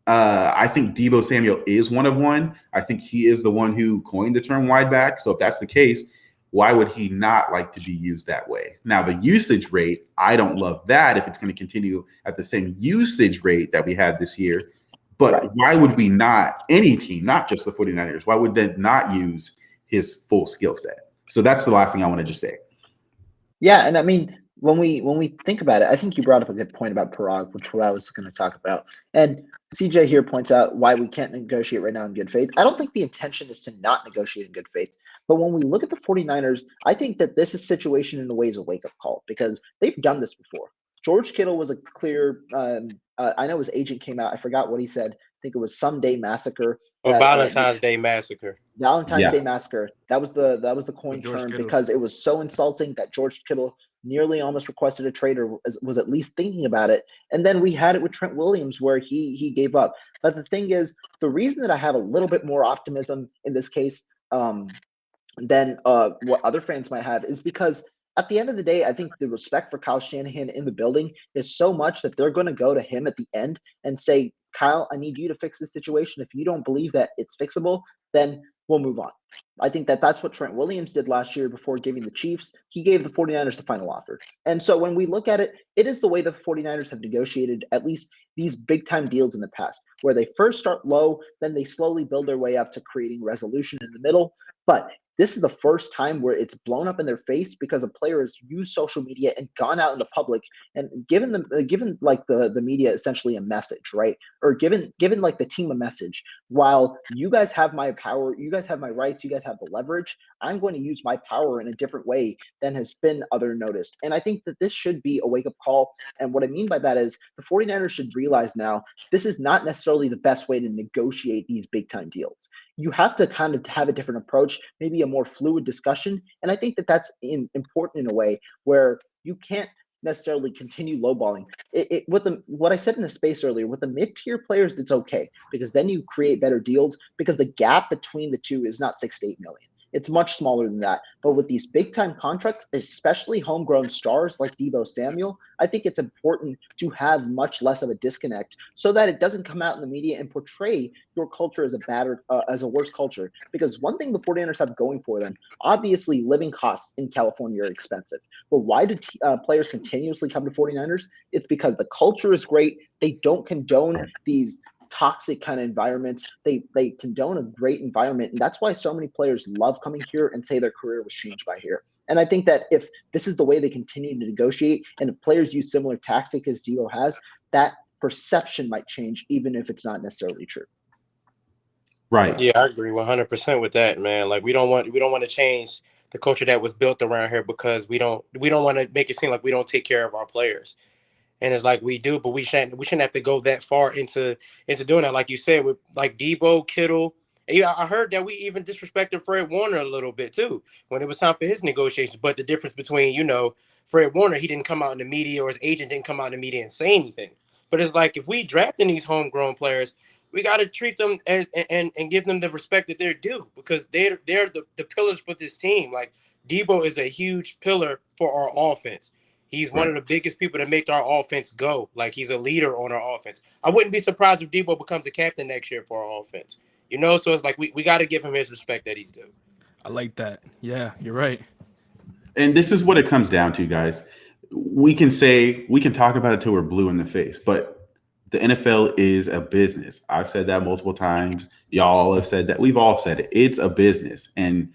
I think Deebo Samuel is one of one. I think he is the one who coined the term wide back. So if that's the case, why would he not like to be used that way? Now, the usage rate, I don't love that if it's going to continue at the same usage rate that we had this year. But why would we not, any team, not just the 49ers, why would they not use his full skill set? So that's the last thing I wanted to say. Yeah, and I mean, when we think about it, I think you brought up a good point about Parag, which what I was going to talk about. And CJ here points out why we can't negotiate right now in good faith. I don't think the intention is to not negotiate in good faith. But when we look at the 49ers, I think that this is situation in a way is a wake-up call because they've done this before. George Kittle was a clear I know his agent came out. I forgot what he said. I think it was Someday Massacre. Or Valentine's Day Massacre. Valentine's Day Massacre. That was the coin term Kittle. because it was so insulting that George Kittle nearly almost requested a trade or was at least thinking about it. And then we had it with Trent Williams where he gave up. But the thing is, the reason that I have a little bit more optimism in this case than what other fans might have is because at the end of the day, I think the respect for Kyle Shanahan in the building is so much that they're going to go to him at the end and say, Kyle, I need you to fix this situation. If you don't believe that it's fixable, then we'll move on. I think that that's what Trent Williams did last year before giving the Chiefs. He gave the 49ers the final offer. And so when we look at it, it is the way the 49ers have negotiated at least these big-time deals in the past, where they first start low, then they slowly build their way up to creating resolution in the middle. But this is the first time where it's blown up in their face because a player has used social media and gone out in the public and given like the media essentially a message, right? Or given like the team a message. While you guys have my power, you guys have my rights, you guys have the leverage, I'm going to use my power in a different way than has been other noticed. And I think that this should be a wake-up call. And what I mean by that is the 49ers should realize now this is not necessarily the best way to negotiate these big-time deals. You have to kind of have a different approach, maybe a more fluid discussion. And I think that that's important in a way where you can't necessarily continue lowballing. What I said in the space earlier, with the mid-tier players, it's okay because then you create better deals because the gap between the two is not 6 to 8 million. It's much smaller than that. But with these big-time contracts, especially homegrown stars like Deebo Samuel, I think it's important to have much less of a disconnect so that it doesn't come out in the media and portray your culture as a worse culture. Because one thing the 49ers have going for them, obviously living costs in California are expensive. But why do players continuously come to 49ers? It's because the culture is great. They don't condone these toxic kind of environments. They condone a great environment, and that's why so many players love coming here and say their career was changed by here. And I think that if this is the way they continue to negotiate, and if players use similar tactic as Deebo has, that perception might change, even if it's not necessarily true. Right. Yeah, I agree 100% with that, man. Like we don't want to change the culture that was built around here because we don't want to make it seem like we don't take care of our players. And it's like we do, but we shouldn't have to go that far into doing that. Like you said, with like Deebo, Kittle. And yeah, I heard that we even disrespected Fred Warner a little bit too when it was time for his negotiations. But the difference between, Fred Warner, he didn't come out in the media or his agent didn't come out in the media and say anything. But it's like if we drafting these homegrown players, we got to treat them as and give them the respect that they're due because they're the pillars for this team. Like Deebo is a huge pillar for our offense. He's one of the biggest people that make our offense go. Like, he's a leader on our offense. I wouldn't be surprised if Deebo becomes a captain next year for our offense. You know, so it's like we got to give him his respect that he's due. I like that. Yeah, you're right. And this is what it comes down to, guys. We can talk about it till we're blue in the face, but the NFL is a business. I've said that multiple times. Y'all have said that. We've all said it. It's a business. And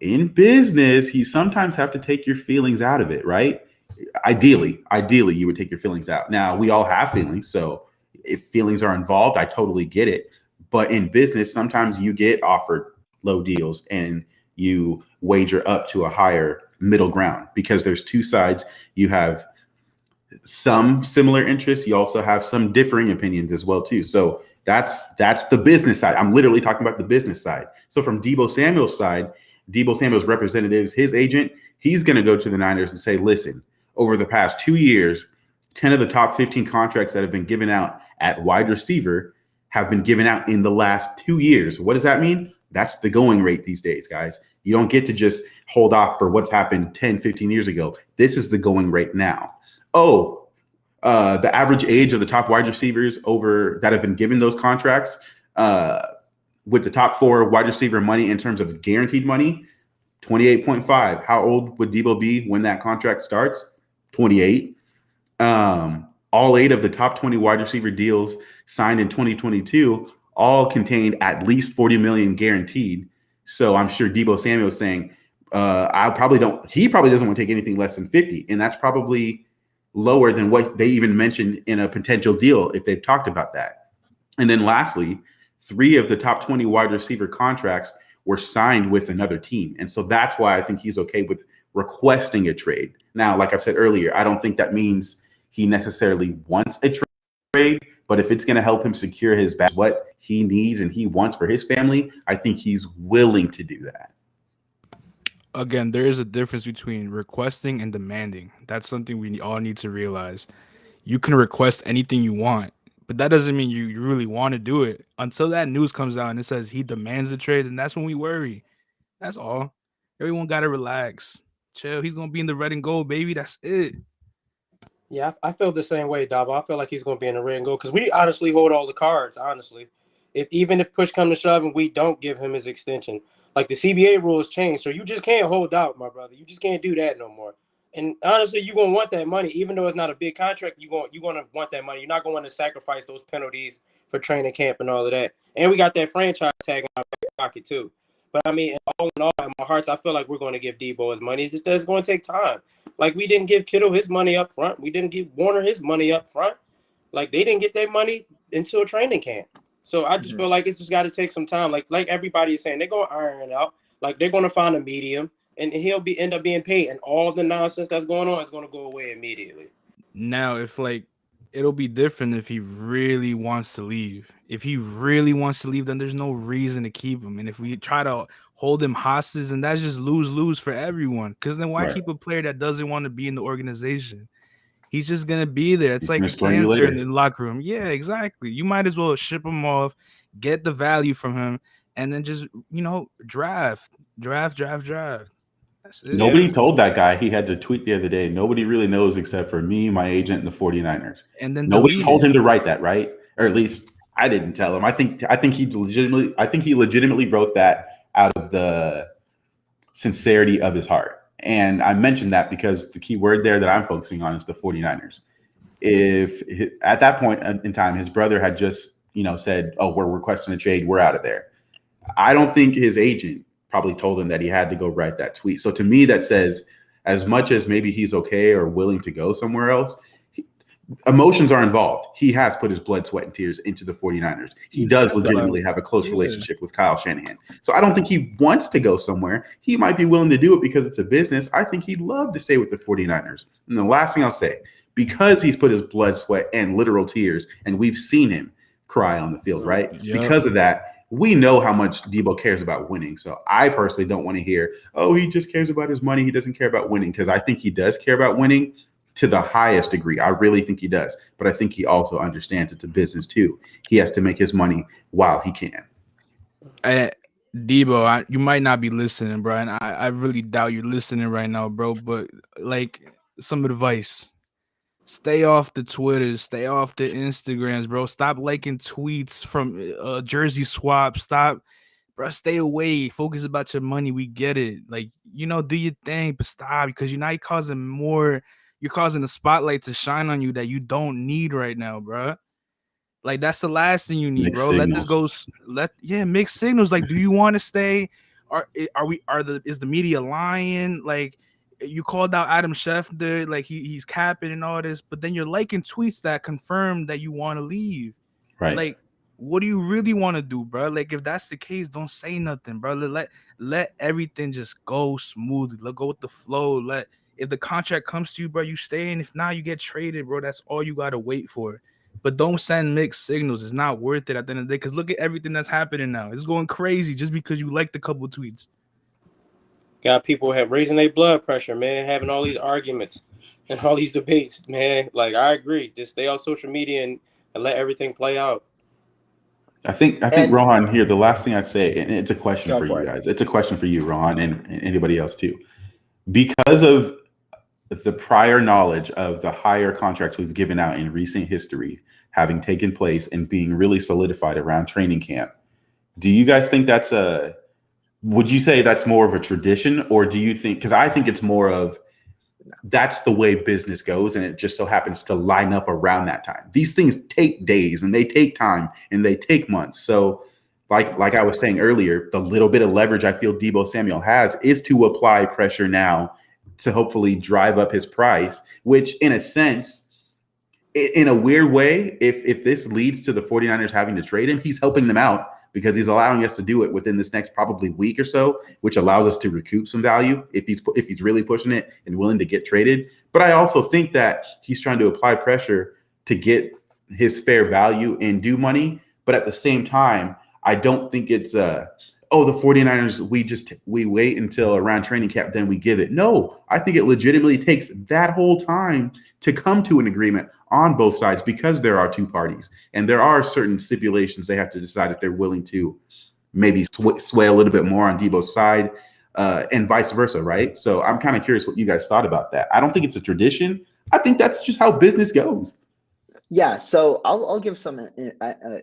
in business, you sometimes have to take your feelings out of it, right? Ideally, you would take your feelings out. Now, we all have feelings. So if feelings are involved, I totally get it. But in business, sometimes you get offered low deals and you wager up to a higher middle ground because there's two sides. You have some similar interests. You also have some differing opinions as well, too. So that's the business side. I'm literally talking about the business side. So from Deebo Samuel's side, Deebo Samuel's representatives, his agent, he's going to go to the Niners and say, listen, over the past 2 years, 10 of the top 15 contracts that have been given out at wide receiver have been given out in the last 2 years. What does that mean? That's the going rate these days, guys. You don't get to just hold off for what's happened 10, 15 years ago. This is the going rate now. The average age of the top wide receivers that have been given those contracts with the top 4 wide receiver money in terms of guaranteed money, 28.5. How old would Deebo be when that contract starts? 28. All 8 of the top 20 wide receiver deals signed in 2022 all contained at least 40 million guaranteed. So I'm sure Deebo Samuel is saying, he probably doesn't want to take anything less than 50. And that's probably lower than what they even mentioned in a potential deal if they've talked about that. And then lastly, 3 of the top 20 wide receiver contracts were signed with another team. And so that's why I think he's okay with requesting a trade. Now, like I've said earlier, I don't think that means he necessarily wants a trade, but if it's going to help him secure his bag, what he needs and he wants for his family, I think he's willing to do that. Again, there is a difference between requesting and demanding. That's something we all need to realize. You can request anything you want, but that doesn't mean you really want to do it. Until that news comes out and it says he demands a trade, and that's when we worry. That's all. Everyone got to relax. Chill. He's going to be in the red and gold, baby. That's it. Yeah, I feel the same way, Davo. I feel like he's going to be in the red and gold because we honestly hold all the cards, honestly. Even if push comes to shove and we don't give him his extension, like the CBA rules change, so you just can't hold out, my brother. You just can't do that no more. And honestly, you're going to want that money. Even though it's not a big contract, you're going to want that money. You're not going to want to sacrifice those penalties for training camp and all of that. And we got that franchise tag in our pocket too. But I mean, all in all, in my heart, I feel like we're going to give Deebo his money. It's just that it's going to take time. Like, we didn't give Kittle his money up front. We didn't give Warner his money up front. Like, they didn't get their money until training camp. So I just feel like it's just got to take some time. Like everybody is saying, they're going to iron it out. Like, they're going to find a medium, and he'll end up being paid. And all the nonsense that's going on is going to go away immediately. Now, it'll be different if he really wants to leave. If he really wants to leave, then there's no reason to keep him. And if we try to hold him hostage, and that's just lose for everyone. Because then why keep a player that doesn't want to be in the organization? He's just gonna be there. It's like a cancer in the locker room. Yeah, exactly. You might as well ship him off, get the value from him, and then just draft. That's it. Nobody told that guy he had to tweet the other day. Nobody really knows except for me, my agent, and the 49ers. And then nobody told him to write that, right? Or at least I didn't tell him. I think he legitimately wrote that out of the sincerity of his heart. And I mentioned that because the key word there that I'm focusing on is the 49ers. If at that point in time, his brother had just, said, oh, we're requesting a trade, we're out of there. I don't think his agent probably told him that he had to go write that tweet. So to me, that says as much as maybe he's okay or willing to go somewhere else, emotions are involved. He has put his blood, sweat, and tears into the 49ers. He does legitimately have a close relationship with Kyle Shanahan. So I don't think he wants to go somewhere. He might be willing to do it because it's a business. I think he'd love to stay with the 49ers. And the last thing I'll say, because he's put his blood, sweat, and literal tears, and we've seen him cry on the field, right? Yep. Because of that, we know how much Deebo cares about winning. So I personally don't want to hear, oh, he just cares about his money. He doesn't care about winning, because I think he does care about winning to the highest degree. I really think he does. But I think he also understands it's a business too. He has to make his money while he can. Deebo, you might not be listening, bro, and I really doubt you're listening right now, bro. But like some advice: stay off the Twitters, stay off the Instagrams, bro. Stop liking tweets from jersey swap. Stop, bro. Stay away. Focus about your money. We get it. Like do your thing, but stop because you're not causing more. You're causing the spotlight to shine on you that you don't need right now, bro. Like that's the last thing you need, Mixed bro. Let this signals. go. Mixed signals. Like, do you want to stay? Is the media lying? Like, you called out Adam Schefter, like he's capping and all this, but then you're liking tweets that confirm that you want to leave. Right. Like, what do you really want to do, bro? Like, if that's the case, don't say nothing, bro. Let everything just go smoothly. Let go with the flow. If the contract comes to you, bro, you stay in. If not, you get traded, bro. That's all you gotta wait for. But don't send mixed signals. It's not worth it at the end of the day. Because look at everything that's happening now. It's going crazy just because you liked a couple tweets. Got people raising their blood pressure, man, having all these arguments and all these debates, man. Like, I agree. Just stay on social media and let everything play out. I think Rohan here. The last thing I'd say, and it's a question Go for for you it. guys. It's a question for you, Rohan, and anybody else too. Because of the prior knowledge of the higher contracts we've given out in recent history having taken place and being really solidified around training camp, do you guys think would you say that's more of a tradition, or do you think, because I think it's more of that's the way business goes and it just so happens to line up around that time. These things take days and they take time and they take months. So like I was saying earlier, the little bit of leverage I feel Deebo Samuel has is to apply pressure now to hopefully drive up his price, which in a sense, in a weird way, if this leads to the 49ers having to trade him, he's helping them out because he's allowing us to do it within this next probably week or so, which allows us to recoup some value if he's really pushing it and willing to get traded. But I also think that he's trying to apply pressure to get his fair value and do money. But at the same time, I don't think it's the 49ers, we wait until around training camp, then we give it. No, I think it legitimately takes that whole time to come to an agreement on both sides because there are two parties and there are certain stipulations they have to decide if they're willing to maybe sway a little bit more on Deebo's side and vice versa, right? So I'm kind of curious what you guys thought about that. I don't think it's a tradition. I think that's just how business goes. Yeah, so I'll give some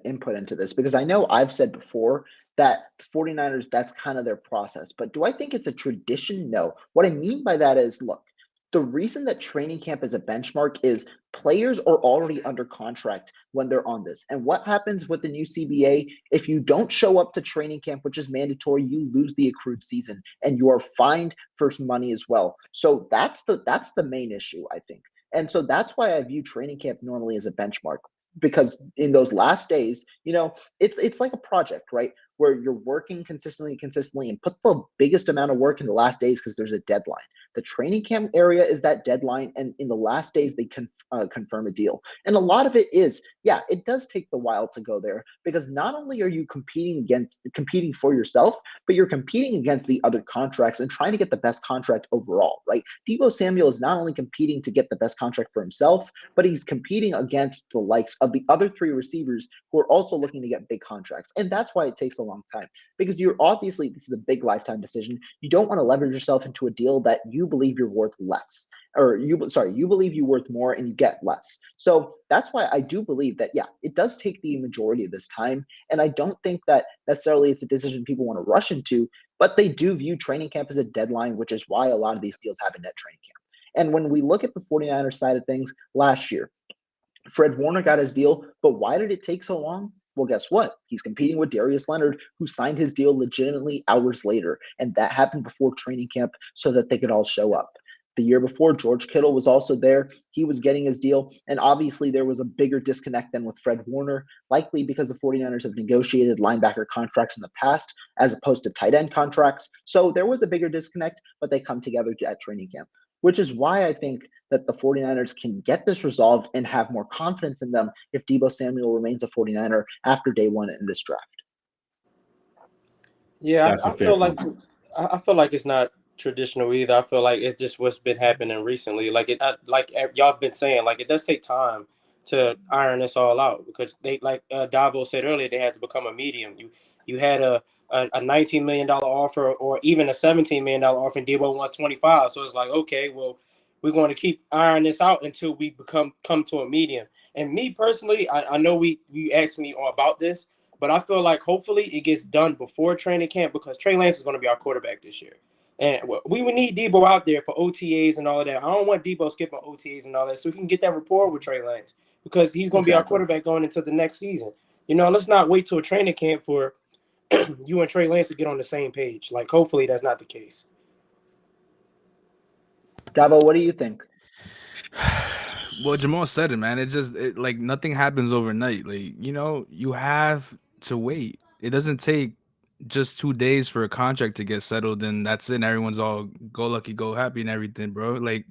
input into this because I know I've said before that the 49ers, that's kind of their process. But do I think it's a tradition? No. What I mean by that is, look, the reason that training camp is a benchmark is players are already under contract when they're on this. And what happens with the new CBA? If you don't show up to training camp, which is mandatory, you lose the accrued season and you are fined for money as well. So that's the main issue, I think. And so that's why I view training camp normally as a benchmark because in those last days, it's like a project, right? Where you're working consistently and put the biggest amount of work in the last days because there's a deadline. The training camp area is that deadline, and in the last days they confirm a deal. And a lot of it is, it does take the while to go there because not only are you competing for yourself, but you're competing against the other contracts and trying to get the best contract overall, right? Deebo Samuel is not only competing to get the best contract for himself, but he's competing against the likes of the other three receivers who are also looking to get big contracts. And that's why it takes a long time because this is a big lifetime decision. You don't want to leverage yourself into a deal that you believe you're worth less, or you believe you're worth more and you get less. So that's why I do believe that, it does take the majority of this time. And I don't think that necessarily it's a decision people want to rush into, but they do view training camp as a deadline, which is why a lot of these deals happen at training camp. And when we look at the 49ers side of things last year, Fred Warner got his deal, but why did it take so long? Well, guess what? He's competing with Darius Leonard, who signed his deal legitimately hours later. And that happened before training camp so that they could all show up. The year before, George Kittle was also there. He was getting his deal. And obviously, there was a bigger disconnect than with Fred Warner, likely because the 49ers have negotiated linebacker contracts in the past as opposed to tight end contracts. So there was a bigger disconnect, but they come together at training camp, which is why I think that the 49ers can get this resolved and have more confidence in them if Deebo Samuel remains a 49er after day one in this draft. Yeah, That's a fair point. I feel like it's not traditional either. I feel like it's just what's been happening recently. Like y'all have been saying, like it does take time to iron this all out because they, like Davo said earlier, they had to become a medium. You had a a $19 million offer or even a $17 million offer, and Deebo wants 25. So it's like, okay, well, we're going to keep ironing this out until we come to a medium. And me personally, I know you asked me about this, but I feel like hopefully it gets done before training camp, because Trey Lance is going to be our quarterback this year. And we would need Deebo out there for OTAs and all of that. I don't want Deebo skipping OTAs and all that, so we can get that rapport with Trey Lance, because he's going to be our quarterback going into the next season. Let's not wait till a training camp for you and Trey Lance to get on the same page. Like, hopefully that's not the case. Dabo, what do you think? Well, Jamal said it, man. Like nothing happens overnight. Like, you have to wait. It doesn't take just 2 days for a contract to get settled, and that's it. And everyone's all go lucky, go happy, and everything, bro. Like,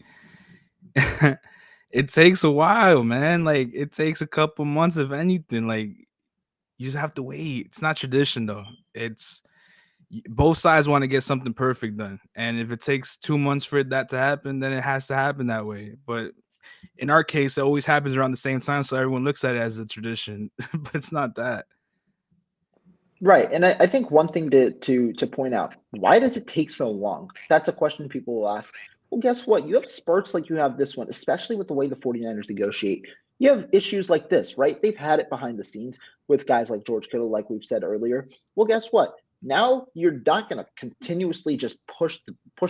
it takes a while, man. Like, it takes a couple months, if anything. Like, you just have to wait. It's not tradition, though. It's both sides want to get something perfect done, and if it takes 2 months for that to happen, then it has to happen that way. But in our case, it always happens around the same time, so everyone looks at it as a tradition, but it's not that. Right. And I think one thing to point out, why does it take so long? That's a question people will ask. Well, guess what? You have spurts like you have this one, especially with the way the 49ers negotiate. You have issues like this, right? They've had it behind the scenes with guys like George Kittle, like we've said earlier. Well, guess what? Now you're not going to continuously just push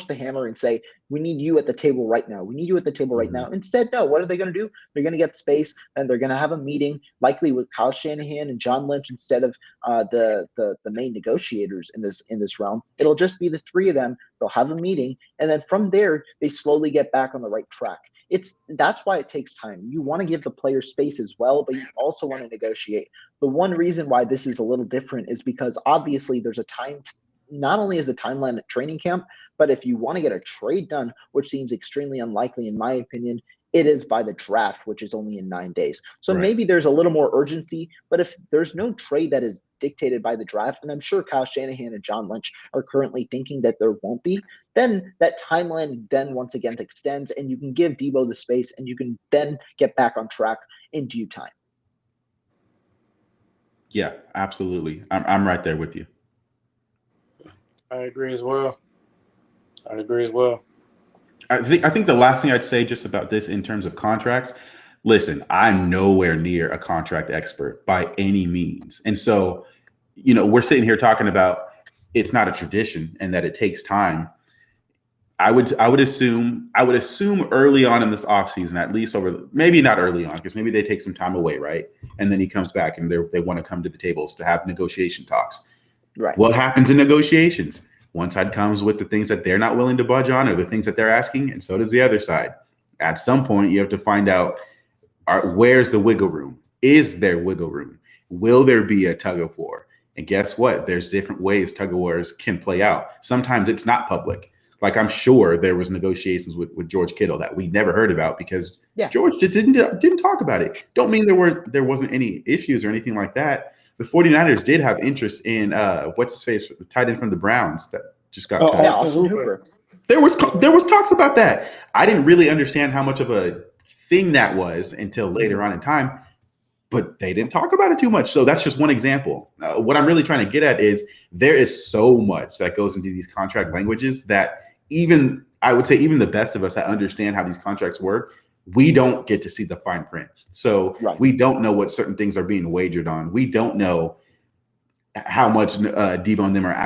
the hammer and say, we need you at the table right now. We need you at the table right now. Instead, no, what are they going to do? They're going to get space, and they're going to have a meeting, likely with Kyle Shanahan and John Lynch instead of the main negotiators in this realm. It'll just be the three of them. They'll have a meeting, and then from there, they slowly get back on the right track. That's why it takes time. You want to give the players space as well, but you also want to negotiate. The one reason why this is a little different is because obviously there's a time, not only is the timeline at training camp, but if you want to get a trade done, which seems extremely unlikely in my opinion, it is by the draft, which is only in 9 days. So maybe there's a little more urgency, but if there's no trade that is dictated by the draft, and I'm sure Kyle Shanahan and John Lynch are currently thinking that there won't be, then that timeline then once again extends, and you can give Deebo the space, and you can then get back on track in due time. Yeah, absolutely. I'm right there with you. I agree as well. I think the last thing I'd say just about this in terms of contracts, listen, I'm nowhere near a contract expert by any means. And so, we're sitting here talking about it's not a tradition and that it takes time. I would assume early on in this offseason, at least maybe not early on, because maybe they take some time away, right? And then he comes back and they want to come to the tables to have negotiation talks. Right. What happens in negotiations? One side comes with the things that they're not willing to budge on or the things that they're asking, and so does the other side. At some point, you have to find out, where's the wiggle room? Is there wiggle room? Will there be a tug of war? And guess what? There's different ways tug of wars can play out. Sometimes it's not public. Like, I'm sure there was negotiations with George Kittle that we never heard about because George just didn't talk about it. Don't mean there wasn't any issues or anything like that. The 49ers did have interest in what's his face, the tight end from the Browns that just got cut. Yeah, Austin Hooper. There was talks about that. I didn't really understand how much of a thing that was until later on in time, but they didn't talk about it too much. So that's just one example. What I'm really trying to get at is there is so much that goes into these contract languages that I would say even the best of us that understand how these contracts work, we don't get to see the fine print. So we don't know what certain things are being wagered on. We don't know how much Deebo and them are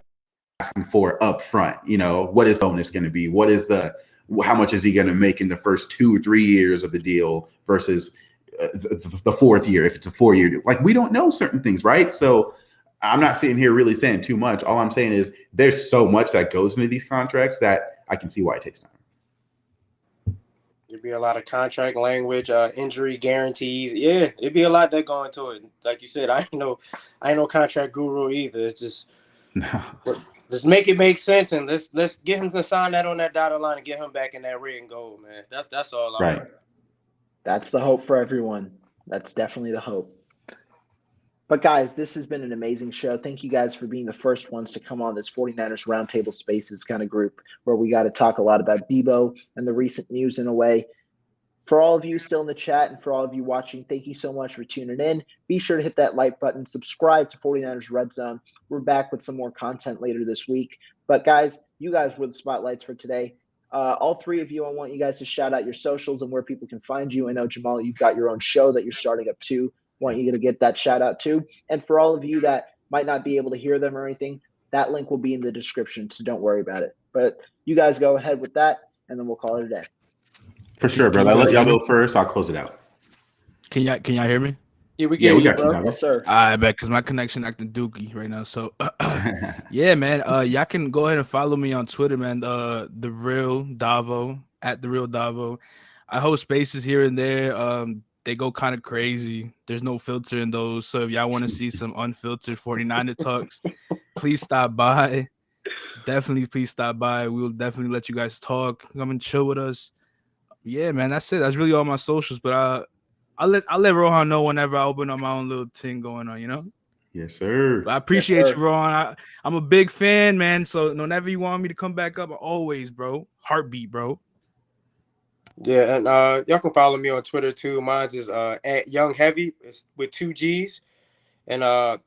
asking for up front. What is bonus going to be? How much is he going to make in the first 2 or 3 years of the deal versus the fourth year, if it's a 4-year deal? Like, we don't know certain things, right? So I'm not sitting here really saying too much. All I'm saying is there's so much that goes into these contracts that I can see why it takes time. There'd be a lot of contract language, injury guarantees. Yeah, it'd be a lot that go into it. Like you said, I ain't no contract guru either. It's just just make it make sense, and let's get him to sign that on that dotted line and get him back in that red and gold, man. That's all I want. That's the hope for everyone. That's definitely the hope. But guys, this has been an amazing show. Thank you guys for being the first ones to come on this 49ers Roundtable Spaces kind of group where we got to talk a lot about Deebo and the recent news in a way. For all of you still in the chat and for all of you watching, thank you so much for tuning in. Be sure to hit that like button, subscribe to 49ers Red Zone. We're back with some more content later this week. But guys, you guys were the spotlights for today. All three of you, I want you guys to shout out your socials and where people can find you. I know, Jamal, you've got your own show that you're starting up too. Want you to get that shout out too. And for all of you that might not be able to hear them or anything, that link will be in the description, so don't worry about it. But you guys go ahead with that, and then we'll call it a day. For sure, brother. I'll let y'all go first. I'll close it out. Can y'all hear me? Yeah, we got you, bro. Davo. Yes, sir. I bet because my connection acting dookie right now. So yeah, man. Y'all can go ahead and follow me on Twitter, man. The real Davo at the real Davo. I host spaces here and there. They go kind of crazy. There's no filter in those. So if y'all want to see some unfiltered 49er talks, please stop by. Definitely, please stop by. We will definitely let you guys talk. Come and chill with us. Yeah, man. That's it. That's really all my socials. But I'll let Rohan know whenever I open up my own little thing going on, you know? Yes, sir. But I appreciate Yes, sir. you, Rohan. I'm a big fan, man. So whenever you want me to come back up, always, bro. Heartbeat, bro. Yeah, and y'all can follow me on Twitter too. Mine's is at Young Heavy. It's with 2 G's. And I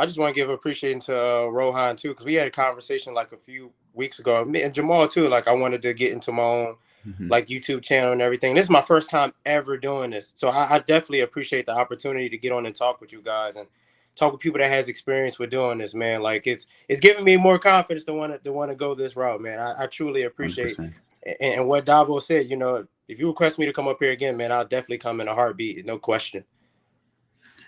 just want to give appreciation to Rohan too, because we had a conversation like a few weeks ago. Me and Jamal too. Like I wanted to get into my own like YouTube channel and everything. This is my first time ever doing this, so I definitely appreciate the opportunity to get on and talk with you guys and talk with people that has experience with doing this, man. Like it's giving me more confidence to want to go this route, man. I truly appreciate 100%. and what Davo said. You know, if you request me to come up here again, man, I'll definitely come in a heartbeat, no question.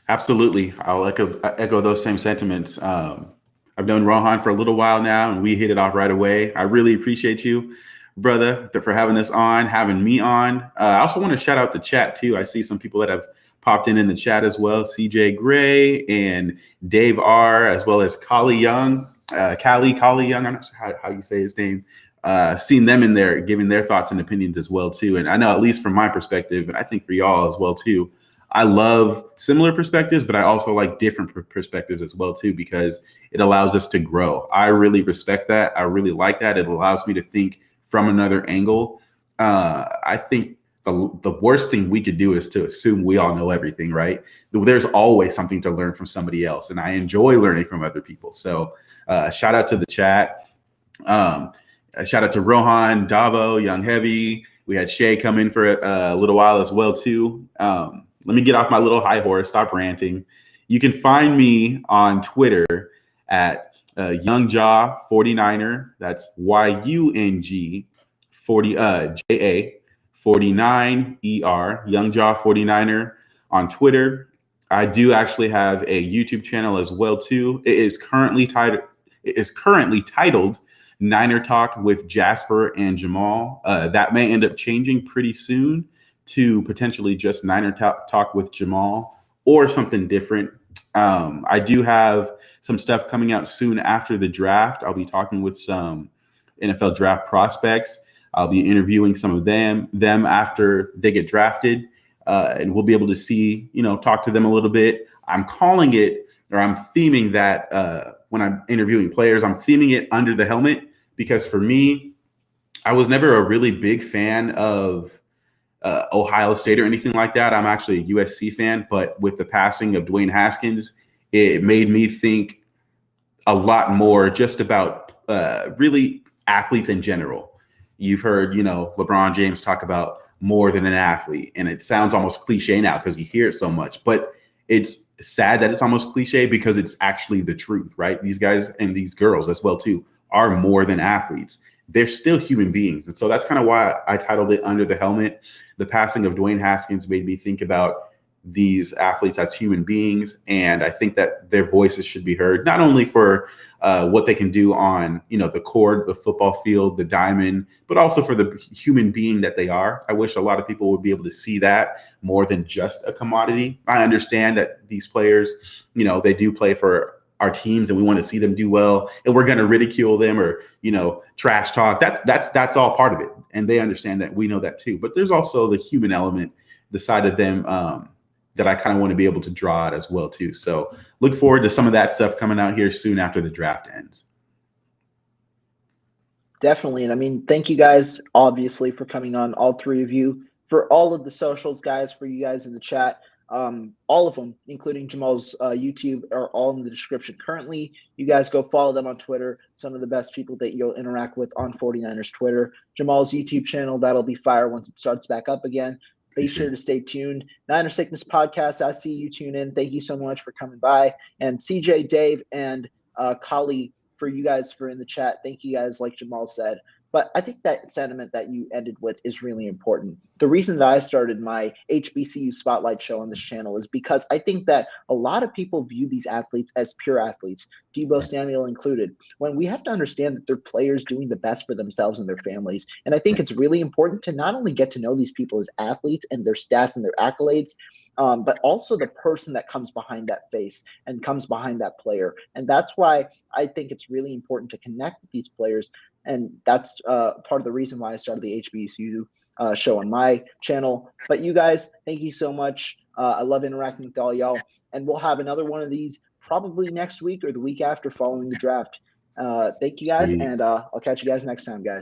Absolutely. I'll echo those same sentiments. I've known Rohan for a little while now, and we hit it off right away. I really appreciate you, brother, for having us on, having me on. I also want to shout out the chat, too. I see some people that have popped in the chat as well. CJ Gray and Dave R, as well as Kali Young. Kali Young, I'm not sure how you say his name. Seen them in there giving their thoughts and opinions as well, too. And I know, at least from my perspective, and I think for y'all as well, too, I love similar perspectives, but I also like different perspectives as well, too, because it allows us to grow. I really respect that. I really like that. It allows me to think from another angle. I think the worst thing we could do is to assume we all know everything, right? There's always something to learn from somebody else, and I enjoy learning from other people. So shout out to the chat. Shout out to Rohan, Davo, Young Heavy. We had Shay come in for a little while as well, too. Let me get off my little high horse, stop ranting. You can find me on Twitter at YoungJaw 49er. That's YUNG 40 JA 49ER, YoungJaw 49er on Twitter. I do actually have a YouTube channel as well, too. It is currently titled Niner Talk with Jasper and Jamal. That may end up changing pretty soon to potentially just Niner Talk with Jamal or something different. I do have some stuff coming out soon after the draft. I'll be talking with some NFL draft prospects. I'll be interviewing some of them after they get drafted, and we'll be able to see, talk to them a little bit. I'm calling it, or I'm theming that when I'm interviewing players, I'm theming it under the helmet, because for me, I was never a really big fan of Ohio State or anything like that. I'm actually a USC fan, but with the passing of Dwayne Haskins, it made me think a lot more just about really athletes in general. You've heard, LeBron James talk about more than an athlete, and it sounds almost cliche now because you hear it so much, but it's sad that it's almost cliche because it's actually the truth, right? These guys and these girls as well, too, are more than athletes. They're still human beings. And so that's kind of why I titled it Under the Helmet. The passing of Dwayne Haskins made me think about these athletes as human beings. And I think that their voices should be heard, not only for what they can do on, the court, the football field, the diamond, but also for the human being that they are. I wish a lot of people would be able to see that more than just a commodity. I understand that these players, they do play for our teams and we want to see them do well, and we're going to ridicule them or, trash talk. That's all part of it. And they understand that. We know that too. But there's also the human element, the side of them that I kind of want to be able to draw out as well too. So look forward to some of that stuff coming out here soon after the draft ends. Definitely. And thank you guys, obviously, for coming on, all three of you. for all of the socials, guys, for you guys in the chat. All of them, including Jamal's YouTube, are all in the description currently. You guys go follow them on Twitter. Some of the best people that you'll interact with on 49ers Twitter. Jamal's YouTube channel, that'll be fire once it starts back up again. Be sure to stay tuned. Niner Sickness Podcast, I see you tune in. Thank you so much for coming by. And CJ, Dave, and Kali, for you guys for in the chat. Thank you guys, like Jamal said. But I think that sentiment that you ended with is really important. The reason that I started my HBCU Spotlight show on this channel is because I think that a lot of people view these athletes as pure athletes, Deebo Samuel included, when we have to understand that they're players doing the best for themselves and their families. And I think it's really important to not only get to know these people as athletes and their stats and their accolades, but also the person that comes behind that face and comes behind that player. And that's why I think it's really important to connect with these players. And that's part of the reason why I started the HBCU show on my channel. But you guys, thank you so much. I love interacting with all y'all. And we'll have another one of these probably next week or the week after following the draft. Thank you guys, and I'll catch you guys next time, guys.